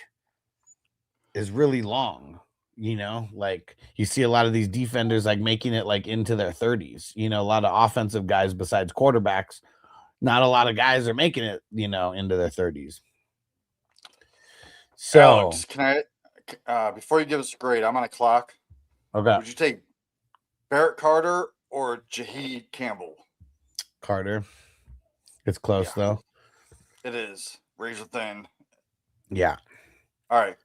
is really long. Like you see a lot of these defenders like making it like into their 30s, a lot of offensive guys besides quarterbacks. Not a lot of guys are making it, into their 30s. So Alex, can I before you give us a grade, I'm on a clock. Okay. Would you take Barrett Carter or Jaheed Campbell? Carter. It's close though. It is. Razor thin. Yeah. All right.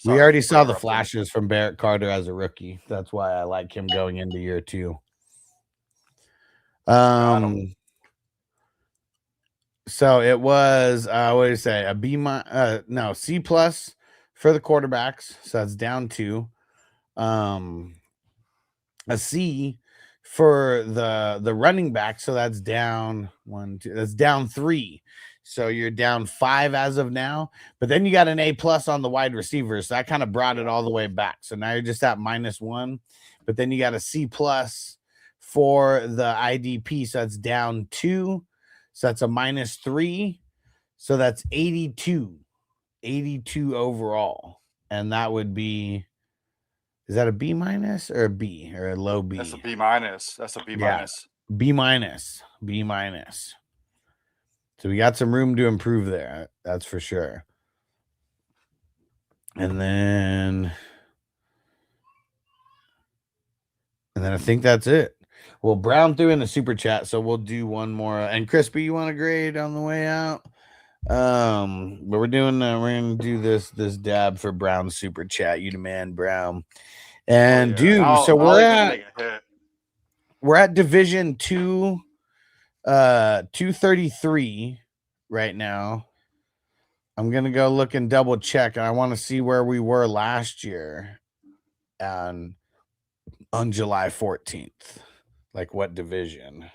We already saw the flashes from Barrett Carter as a rookie. That's why I like him going into year 2. So it was what did you say? C+ for the quarterbacks. So that's down 2. A C for the running back. So that's down 1, 2. That's down 3. So you're down 5 as of now, but then you got an A+ on the wide receivers. So that kind of brought it all the way back. So now you're just at -1, but then you got a C+ for the IDP. So that's down 2. So that's a -3. So that's 82 overall. And that would be, is that a B- or a B or a low B? That's a B-. That's a B-. Yeah. B-. So we got some room to improve there. That's for sure. And then I think that's it. Well, Brown threw in a super chat, so we'll do one more. And Crispy, you want a grade on the way out? But we're gonna do this dab for Brown super chat. You demand Brown. And so we're at Division 2, 233 right now. I'm gonna go look and double check. I want to see where we were last year on July 14th. Like what division?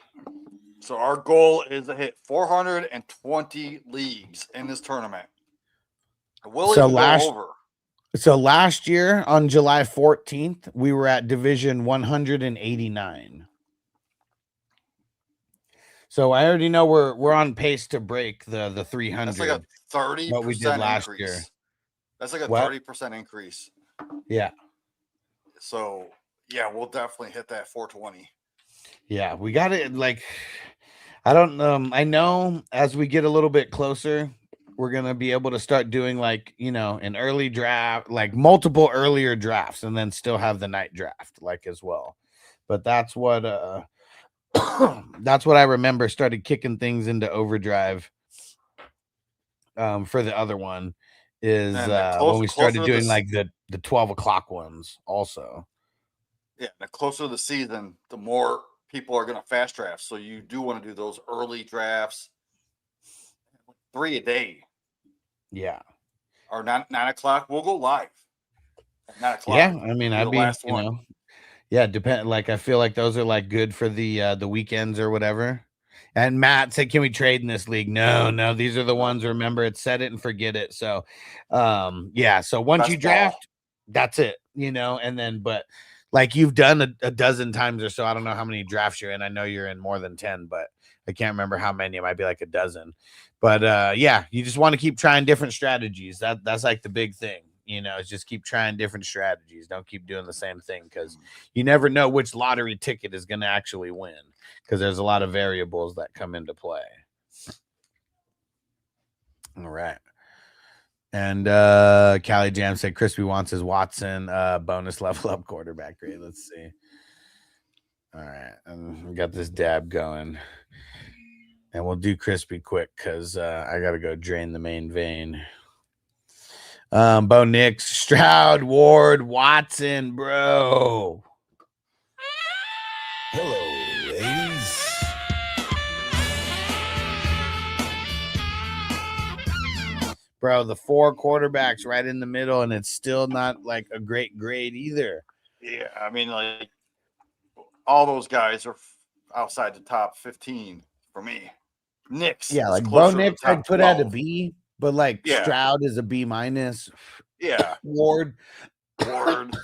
So our goal is to hit 420 leagues in this tournament. So last year on July 14th, we were at Division 189. So I already know we're on pace to break the 300. That's like a 30% what we did last increase. Year. That's like a 30% increase. Yeah. So yeah, we'll definitely hit that 420. Yeah, we got it. Like, I don't I know as we get a little bit closer, we're gonna be able to start doing like an early draft, like multiple earlier drafts, and then still have the night draft like as well. But that's what that's what I remember started kicking things into overdrive. For the other one is when we started doing like the 12 o'clock ones also. Yeah, the closer to the season, the more people are going to fast draft. So you do want to do those early drafts, 3 a day. Yeah. Or 9 o'clock. We'll go live at 9 o'clock. Yeah, I mean, I'd be, yeah, depend. Like, I feel like those are like good for the weekends or whatever. And Matt said, "Can we trade in this league?" No, these are the ones. Remember, it's set it and forget it. So, yeah. So once you draft, that's it. And then, but like you've done a dozen times or so. I don't know how many drafts you're in. I know you're in more than 10, but I can't remember how many. It might be like a dozen. But yeah, you just want to keep trying different strategies. That's like the big thing. Is just keep trying different strategies. Don't keep doing the same thing because you never know which lottery ticket is going to actually win because there's a lot of variables that come into play. All right. And Callie Jam said Crispy wants his Watson bonus level up quarterback grade. Let's see. All right. And we got this dab going. And we'll do crispy quick because I got to go drain the main vein. Bo Nix, Stroud, Ward, Watson, bro. Hello, ladies. Bro, the 4 quarterbacks right in the middle, and it's still not like a great grade either. Yeah, I mean, like all those guys are outside the top 15 for me. Nix, Yeah, is like Bo closer to the Nix, top I'd put at a 12. B, but like Yeah. Stroud is a B minus. Yeah, Ward Ward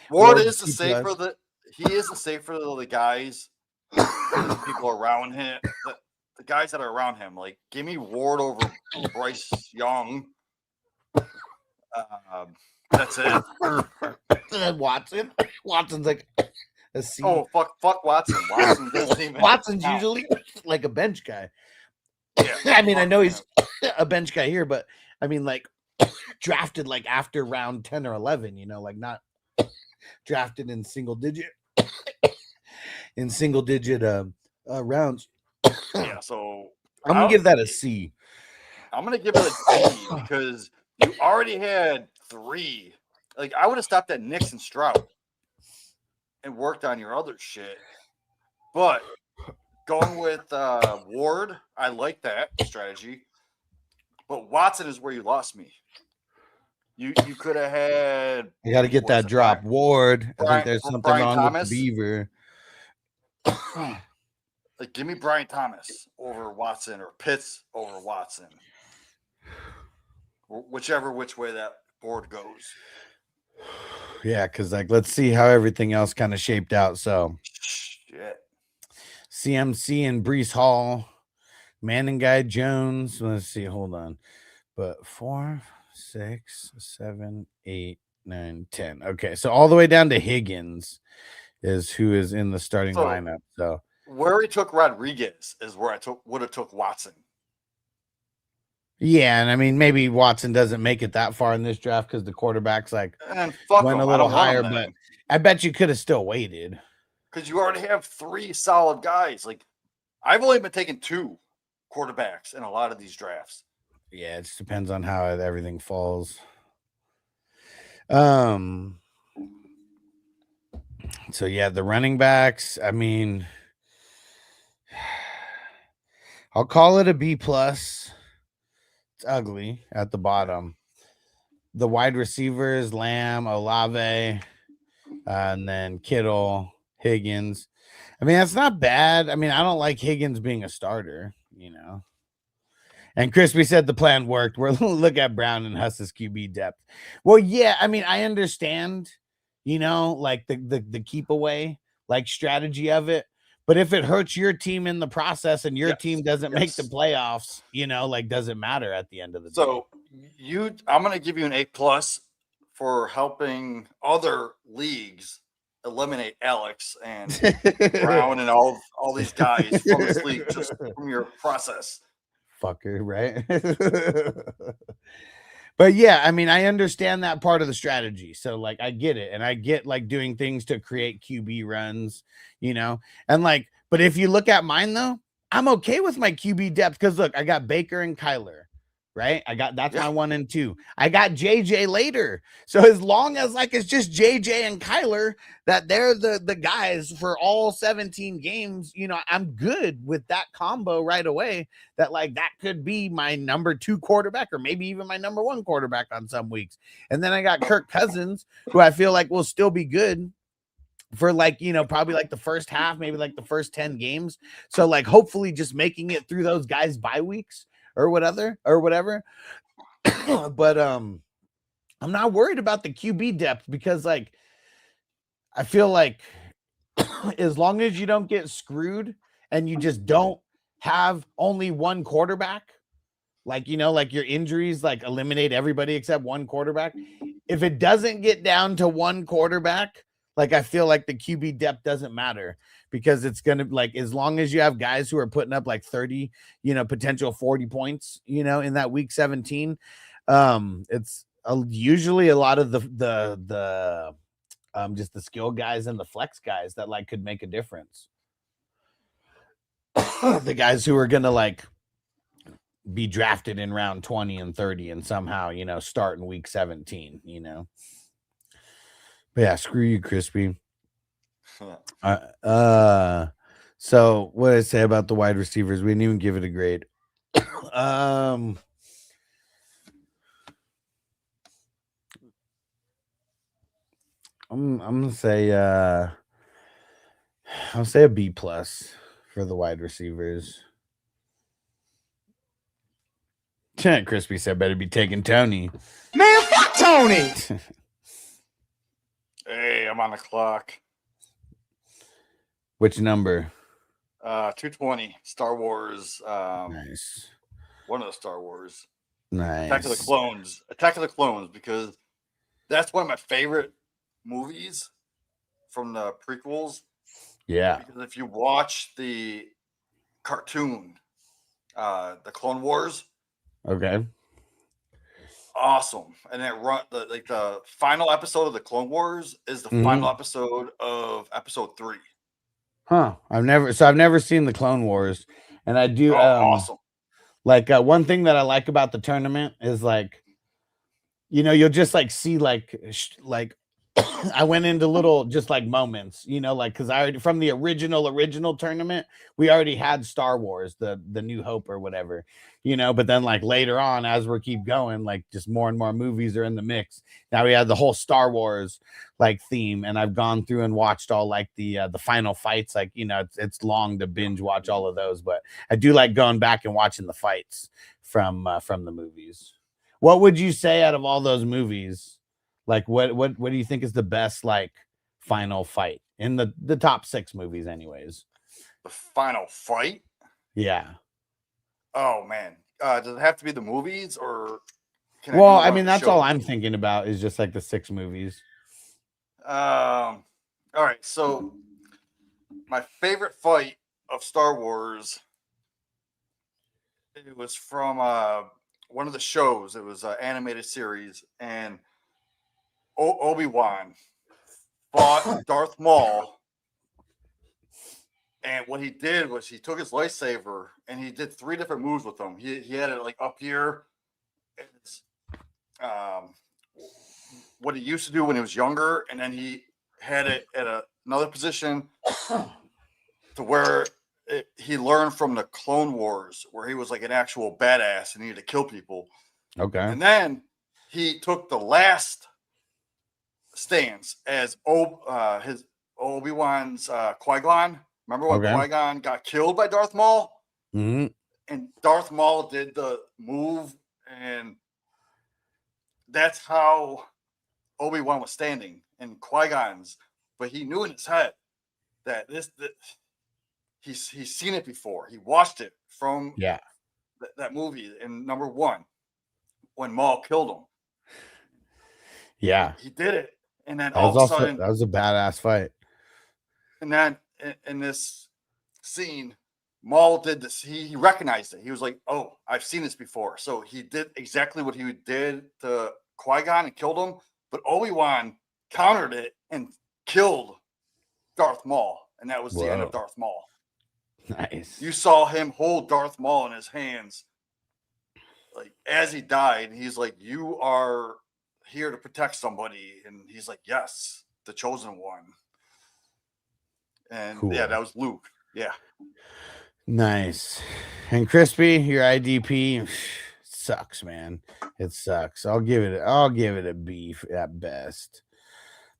Ward's is the C+. safer he is the safer of the guys, the people around him, the guys that are around him. Like, give me Ward over Bryce Young. That's it. And Watson. Watson's like a C. Oh, fuck Watson. Watson doesn't even Watson's count. usually like a bench guy. Yeah, I mean, I know he's a bench guy here, but I mean, like drafted like after round 10 or 11, you know, like not drafted in single digit rounds. Yeah, so I'm gonna give that a C. I'm gonna give it a D because you already had 3. Like, I would have stopped at Nix and Stroud and worked on your other shit. But going with Ward, I like that strategy. But Watson is where you lost me. You could have had. I got to get that drop. Ward. I think there's something Brian wrong Thomas. with the Beaver. Like, give me Brian Thomas over Watson or Pitts over Watson. Which way that board goes. Yeah, because like let's see how everything else kind of shaped out. So Shit. CMC and Brees Hall, Manning Guy Jones. Let's see, hold on. But 4, 6, 7, 8, 9, 10. Okay, so all the way down to Higgins is who is in the starting lineup. So where he took Rodriguez is where I would have took Watson. yeah, and I mean maybe Watson doesn't make it that far in this draft because the quarterbacks like went a little higher, but I bet you could have still waited. Because you already have 3 solid guys. Like, I've only been taking 2 quarterbacks in a lot of these drafts. Yeah, it just depends on how everything falls. So yeah, the running backs, I mean, I'll call it a B plus. It's ugly at the bottom. The wide receivers, Lamb, Olave, and then Kittle, Higgins. I mean, that's not bad. I mean, I don't like Higgins being a starter, you know. And Crispy said the plan worked. We're look at Brown and Huss's QB depth. Well, yeah, I mean, I understand, you know, like the keep away like strategy of it. But if it hurts your team in the process and your team doesn't make the playoffs, you know, like doesn't matter at the end of the day. So I'm going to give you an A+ for helping other leagues eliminate Alex and Brown and all these guys from this league just from your process. Fucker, right? But yeah, I mean, I understand that part of the strategy. So like I get it. And I get like doing things to create QB runs, you know, and like, but if you look at mine though, I'm okay with my QB depth because look, I got Baker and Kyler, right? That's my 1 and 2. I got JJ later. So as long as like it's just JJ and Kyler that they're the guys for all 17 games, you know, I'm good with that combo right away. That like that could be my number 2 quarterback or maybe even my number 1 quarterback on some weeks. And then I got Kirk Cousins, who I feel like will still be good for like, you know, probably like the first half, maybe like the first 10 games. So like hopefully just making it through those guys' bye weeks or whatever. But I'm not worried about the QB depth because like I feel like as long as you don't get screwed and you just don't have only 1 quarterback, like, you know, like your injuries like eliminate everybody except 1 quarterback. If it doesn't get down to 1 quarterback, like I feel like the QB depth doesn't matter because it's going to like, as long as you have guys who are putting up like 30, you know, potential 40 points, you know, in that week 17, it's usually a lot of the just the skill guys and the flex guys that like could make a difference. the guys who are gonna like be drafted in round 20 and 30 and somehow, start in week 17, But yeah, screw you, Crispy. So what did I say about the wide receivers? We didn't even give it a grade. I'm gonna say I'll say a B plus for the wide receivers. Crispy said better be taking Tony. Man, fuck Tony! Hey, I'm on the clock. Which number? 220. Star Wars. Nice. One of the Star Wars. Nice. Attack of the Clones. Attack of the Clones, because that's one of my favorite movies from the prequels. Yeah. Because if you watch the cartoon, the Clone Wars, Okay. awesome. And it the final episode of the Clone Wars is the final episode of episode 3. Huh. I've never seen the Clone Wars, and I do. Awesome. Like one thing that I like about the tournament is like, you'll just like see like I went into little just like moments, like because I already from the original tournament, we already had Star Wars, the New Hope or whatever, but then like later on, as we keep going, like just more and more movies are in the mix. Now we had the whole Star Wars like theme, and I've gone through and watched all like the final fights. Like, it's long to binge watch all of those, but I do like going back and watching the fights from the movies. What would you say out of all those movies? Like what do you think is the best like final fight in the top 6 movies anyways? The final fight? Yeah. Oh man. Does it have to be the movies or I mean that's all I'm thinking about is just like the 6 movies. All right, so my favorite fight of Star Wars, it was from one of the shows. It was an animated series, and Obi-Wan fought Darth Maul, and what he did was he took his lightsaber and he did 3 different moves with them. He had it like up here. It's, what he used to do when he was younger, and then he had it at another position to where he learned from the Clone Wars, where he was like an actual badass and needed to kill people. Okay. And then he took the last stance as his Obi-Wan's Qui-Gon. Remember when Qui-Gon got killed by Darth Maul? Mm-hmm. And Darth Maul did the move, and that's how Obi-Wan was standing in Qui-Gon's. But he knew in his head that he's seen it before. He watched it from that movie in number 1 when Maul killed him. Yeah, he did it, and then all of a sudden that was a badass fight. And then in this scene, Maul did this. He recognized it. He was like, "Oh, I've seen this before." So he did exactly what he did to Qui-Gon and killed him. But Obi-Wan countered it and killed Darth Maul, and that was the end of Darth Maul. Nice. You saw him hold Darth Maul in his hands, like as he died. He's like, "You are here to protect somebody," and he's like, "Yes, the chosen one." And cool. Yeah, that was Luke. Yeah. Nice. And Crispy, your IDP sucks, man. It sucks. I'll give it a B at best.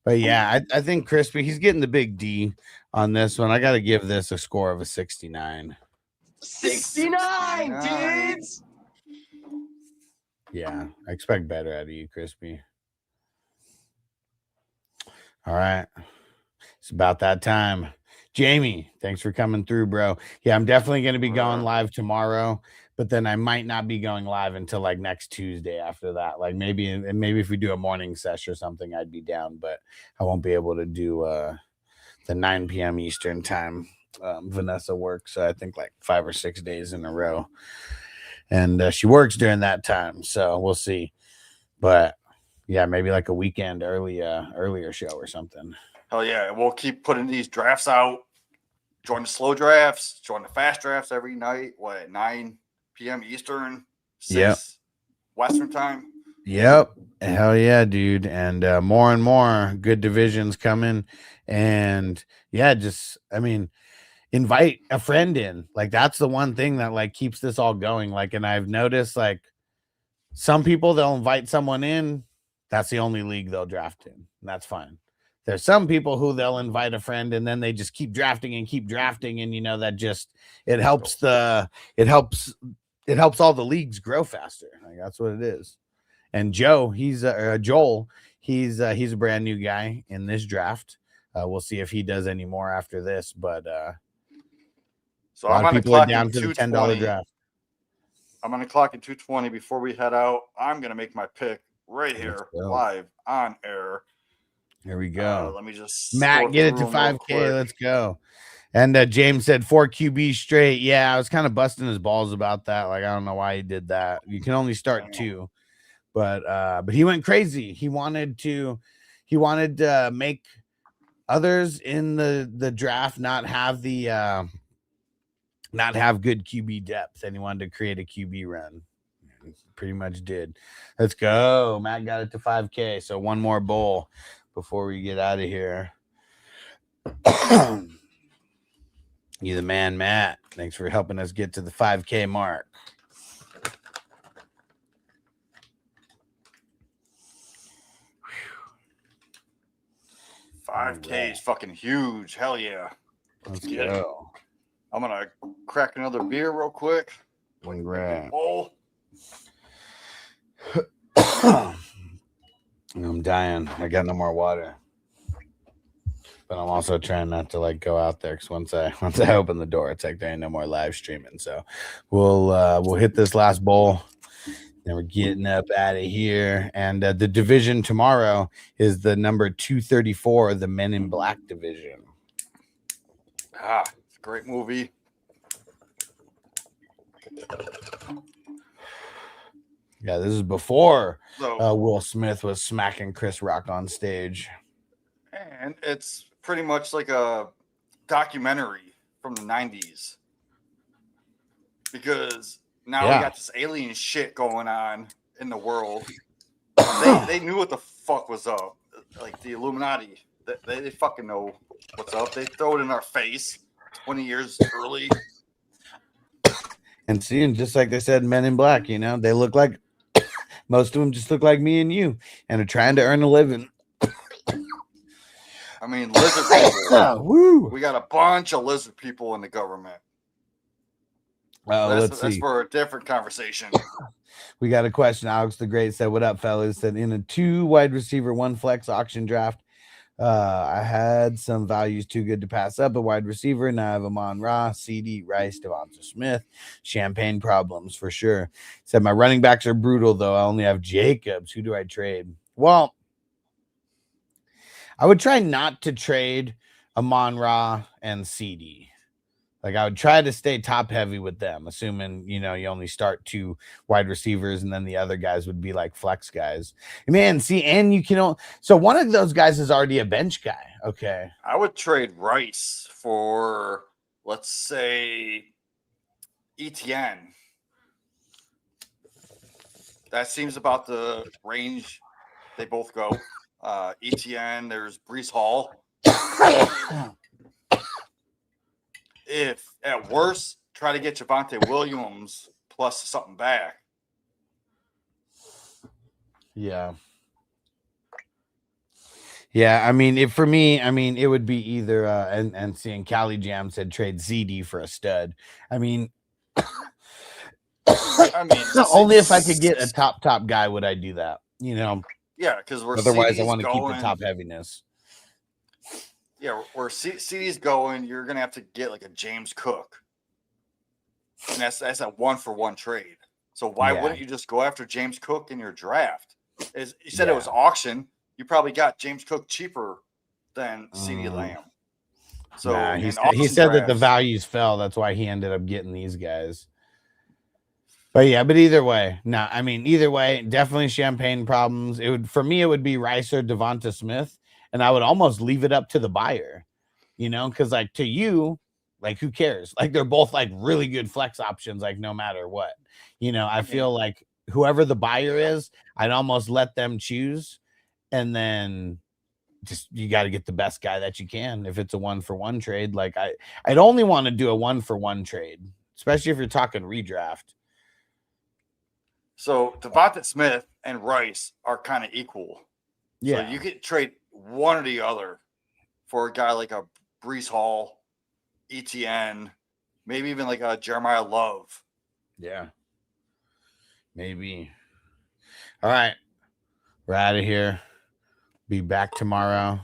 But yeah, I think Crispy, he's getting the big D on this one. I got to give this a score of a 69. 69, dudes. Yeah, I expect better out of you, Crispy. All right. It's about that time. Jamie, thanks for coming through, bro. Yeah, I'm definitely going to be going live tomorrow, but then I might not be going live until like next Tuesday after that. Like maybe if we do a morning session or something, I'd be down, but I won't be able to do the 9 p.m. Eastern time. Vanessa works, I think like 5 or 6 days in a row, and she works during that time. So we'll see, but yeah, maybe like a weekend earlier show or something. Hell yeah. We'll keep putting these drafts out join the slow drafts, join the fast drafts every night. What, at 9 p.m. Eastern, 6 Western time? Yep. Hell yeah, dude. And more and more good divisions coming. And yeah, just, I mean, invite a friend in. Like, that's the one thing that like keeps this all going. Like, and I've noticed like some people, they'll invite someone in. That's the only league they'll draft in. And that's fine. There's some people who they'll invite a friend and then they just keep drafting. And you know, that just, it helps all the leagues grow faster. Like, that's what it is. And Joel, he's a brand new guy in this draft. We'll see if he does any more after this, but so a lot I'm of on the people are clock down in to the $10 draft. I'm on the clock in 2:20. Before we head out, I'm gonna make my pick right here, live on air. Here we go. Let me just Matt, get it to 5K. Let's go. And James said 4 QB straight. Yeah, I was kind of busting his balls about that. Like, I don't know why he did that. You can only start 2. But he went crazy. He wanted to make others in the draft not have good QB depth, and he wanted to create a QB run. Pretty much did. Let's go. Matt got it to 5K. So one more bowl before we get out of here. You the man, Matt. Thanks for helping us get to the 5K mark. $5K is fucking huge. Hell yeah. Let's go. I'm gonna crack another beer real quick. One grab. Bowl. I'm dying. I got no more water. But I'm also trying not to like go out there because once I open the door, it's like there ain't no more live streaming. So we'll hit this last bowl. Then we're getting up out of here. And the division tomorrow is the number 234, the Men in Black division. It's a great movie. Yeah, this is before Will Smith was smacking Chris Rock on stage. And it's pretty much like a documentary from the 90s. Because now we got this alien shit going on in the world. They knew what the fuck was up. Like the Illuminati. They fucking know what's up. They throw it in our face 20 years early. And seeing, just like they said, Men in Black, you know, they look like, most of them just look like me and you and are trying to earn a living. I mean, lizard people. Woo. We got a bunch of lizard people in the government. That's for a different conversation. We got a question. Alex the Great said, "What up, fellas?" Said, in a 2 wide receiver, 1 flex auction draft, I had some values too good to pass up. A wide receiver, now I have Amon-Ra, CD, Rice, Devonta Smith. Champagne problems for sure. Said, my running backs are brutal, though. I only have Jacobs. Who do I trade? Well, I would try not to trade Amon-Ra and CD. Like, I would try to stay top heavy with them, assuming, you know, you only start 2 wide receivers and then the other guys would be like flex guys. Man, see, and you can, so one of those guys is already a bench guy. Okay. I would trade Rice for, let's say, Etienne. That seems about the range they both go. Etienne, there's Breece Hall. If at worst, try to get Javonte Williams plus something back. Yeah. Yeah, I mean, for me, it would be either and seeing Cali Jam said trade ZD for a stud. I mean, only if I could get a top guy would I do that, you know. Yeah, because otherwise I want to keep the top heaviness. Yeah, where CD's going, you're gonna have to get like a James Cook, and that's a 1-for-1 trade. So why wouldn't you just go after James Cook in your draft? As you said, it was auction. You probably got James Cook cheaper than CD Lamb. So he said that the values fell. That's why he ended up getting these guys. But either way, definitely champagne problems. It would be Rice or Devonta Smith. And I would almost leave it up to the buyer, you know, because like to you, Like, who cares? Like, they're both like really good flex options, like no matter what. You know, I feel like whoever the buyer is, I'd almost let them choose, and then just you got to get the best guy that you can. If it's a 1-for-1 trade, like I'd only want to do a 1-for-1 trade, especially if you're talking redraft. So Devonta Smith and Rice are kind of equal. Yeah, So you could trade one or the other for a guy like a Brees Hall, ETN, maybe even like a Jeremiah Love. yeah, maybe. All right, we're out of here. Be back tomorrow.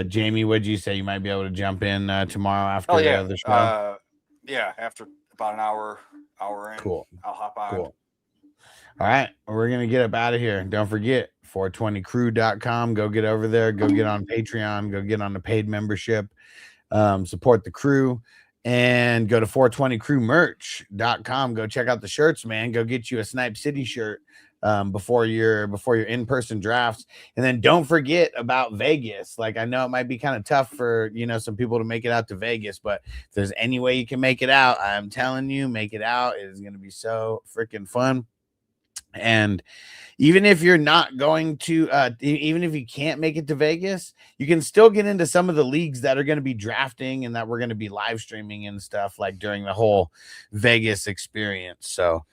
Jamie, what'd you say? You might be able to jump in tomorrow after the show? Yeah, after about an hour in. Cool. I'll hop on. Cool. All right, we're going to get up out of here. Don't forget, 420crew.com. Go get over there. Go get on Patreon. Go get on the paid membership. Support the crew. And go to 420crewmerch.com. Go check out the shirts, man. Go get you a Snipe City shirt before your in-person drafts. And then don't forget about Vegas. Like, I know it might be kind of tough for, you know, some people to make it out to Vegas, but if there's any way you can make it out, I'm telling you, make it out. It is going to be so freaking fun. And even if you're not going to, even if you can't make it to Vegas, you can still get into some of the leagues that are going to be drafting and that we're going to be live streaming and stuff like during the whole Vegas experience. So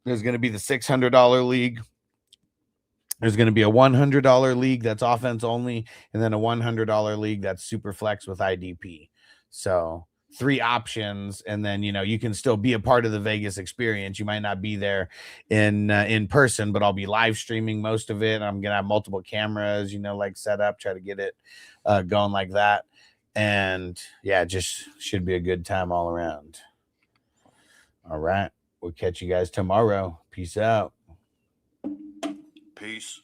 there's going to be the $600 league. There's going to be a $100 league that's offense only, and then a $100 league that's super flex with IDP. So 3 options, and then, you know, you can still be a part of the Vegas experience. You might not be there in person, but I'll be live streaming most of it. I'm gonna have multiple cameras, you know, like set up, try to get it going like that. And yeah, just should be a good time all around. All right, we'll catch you guys tomorrow. Peace out. Peace.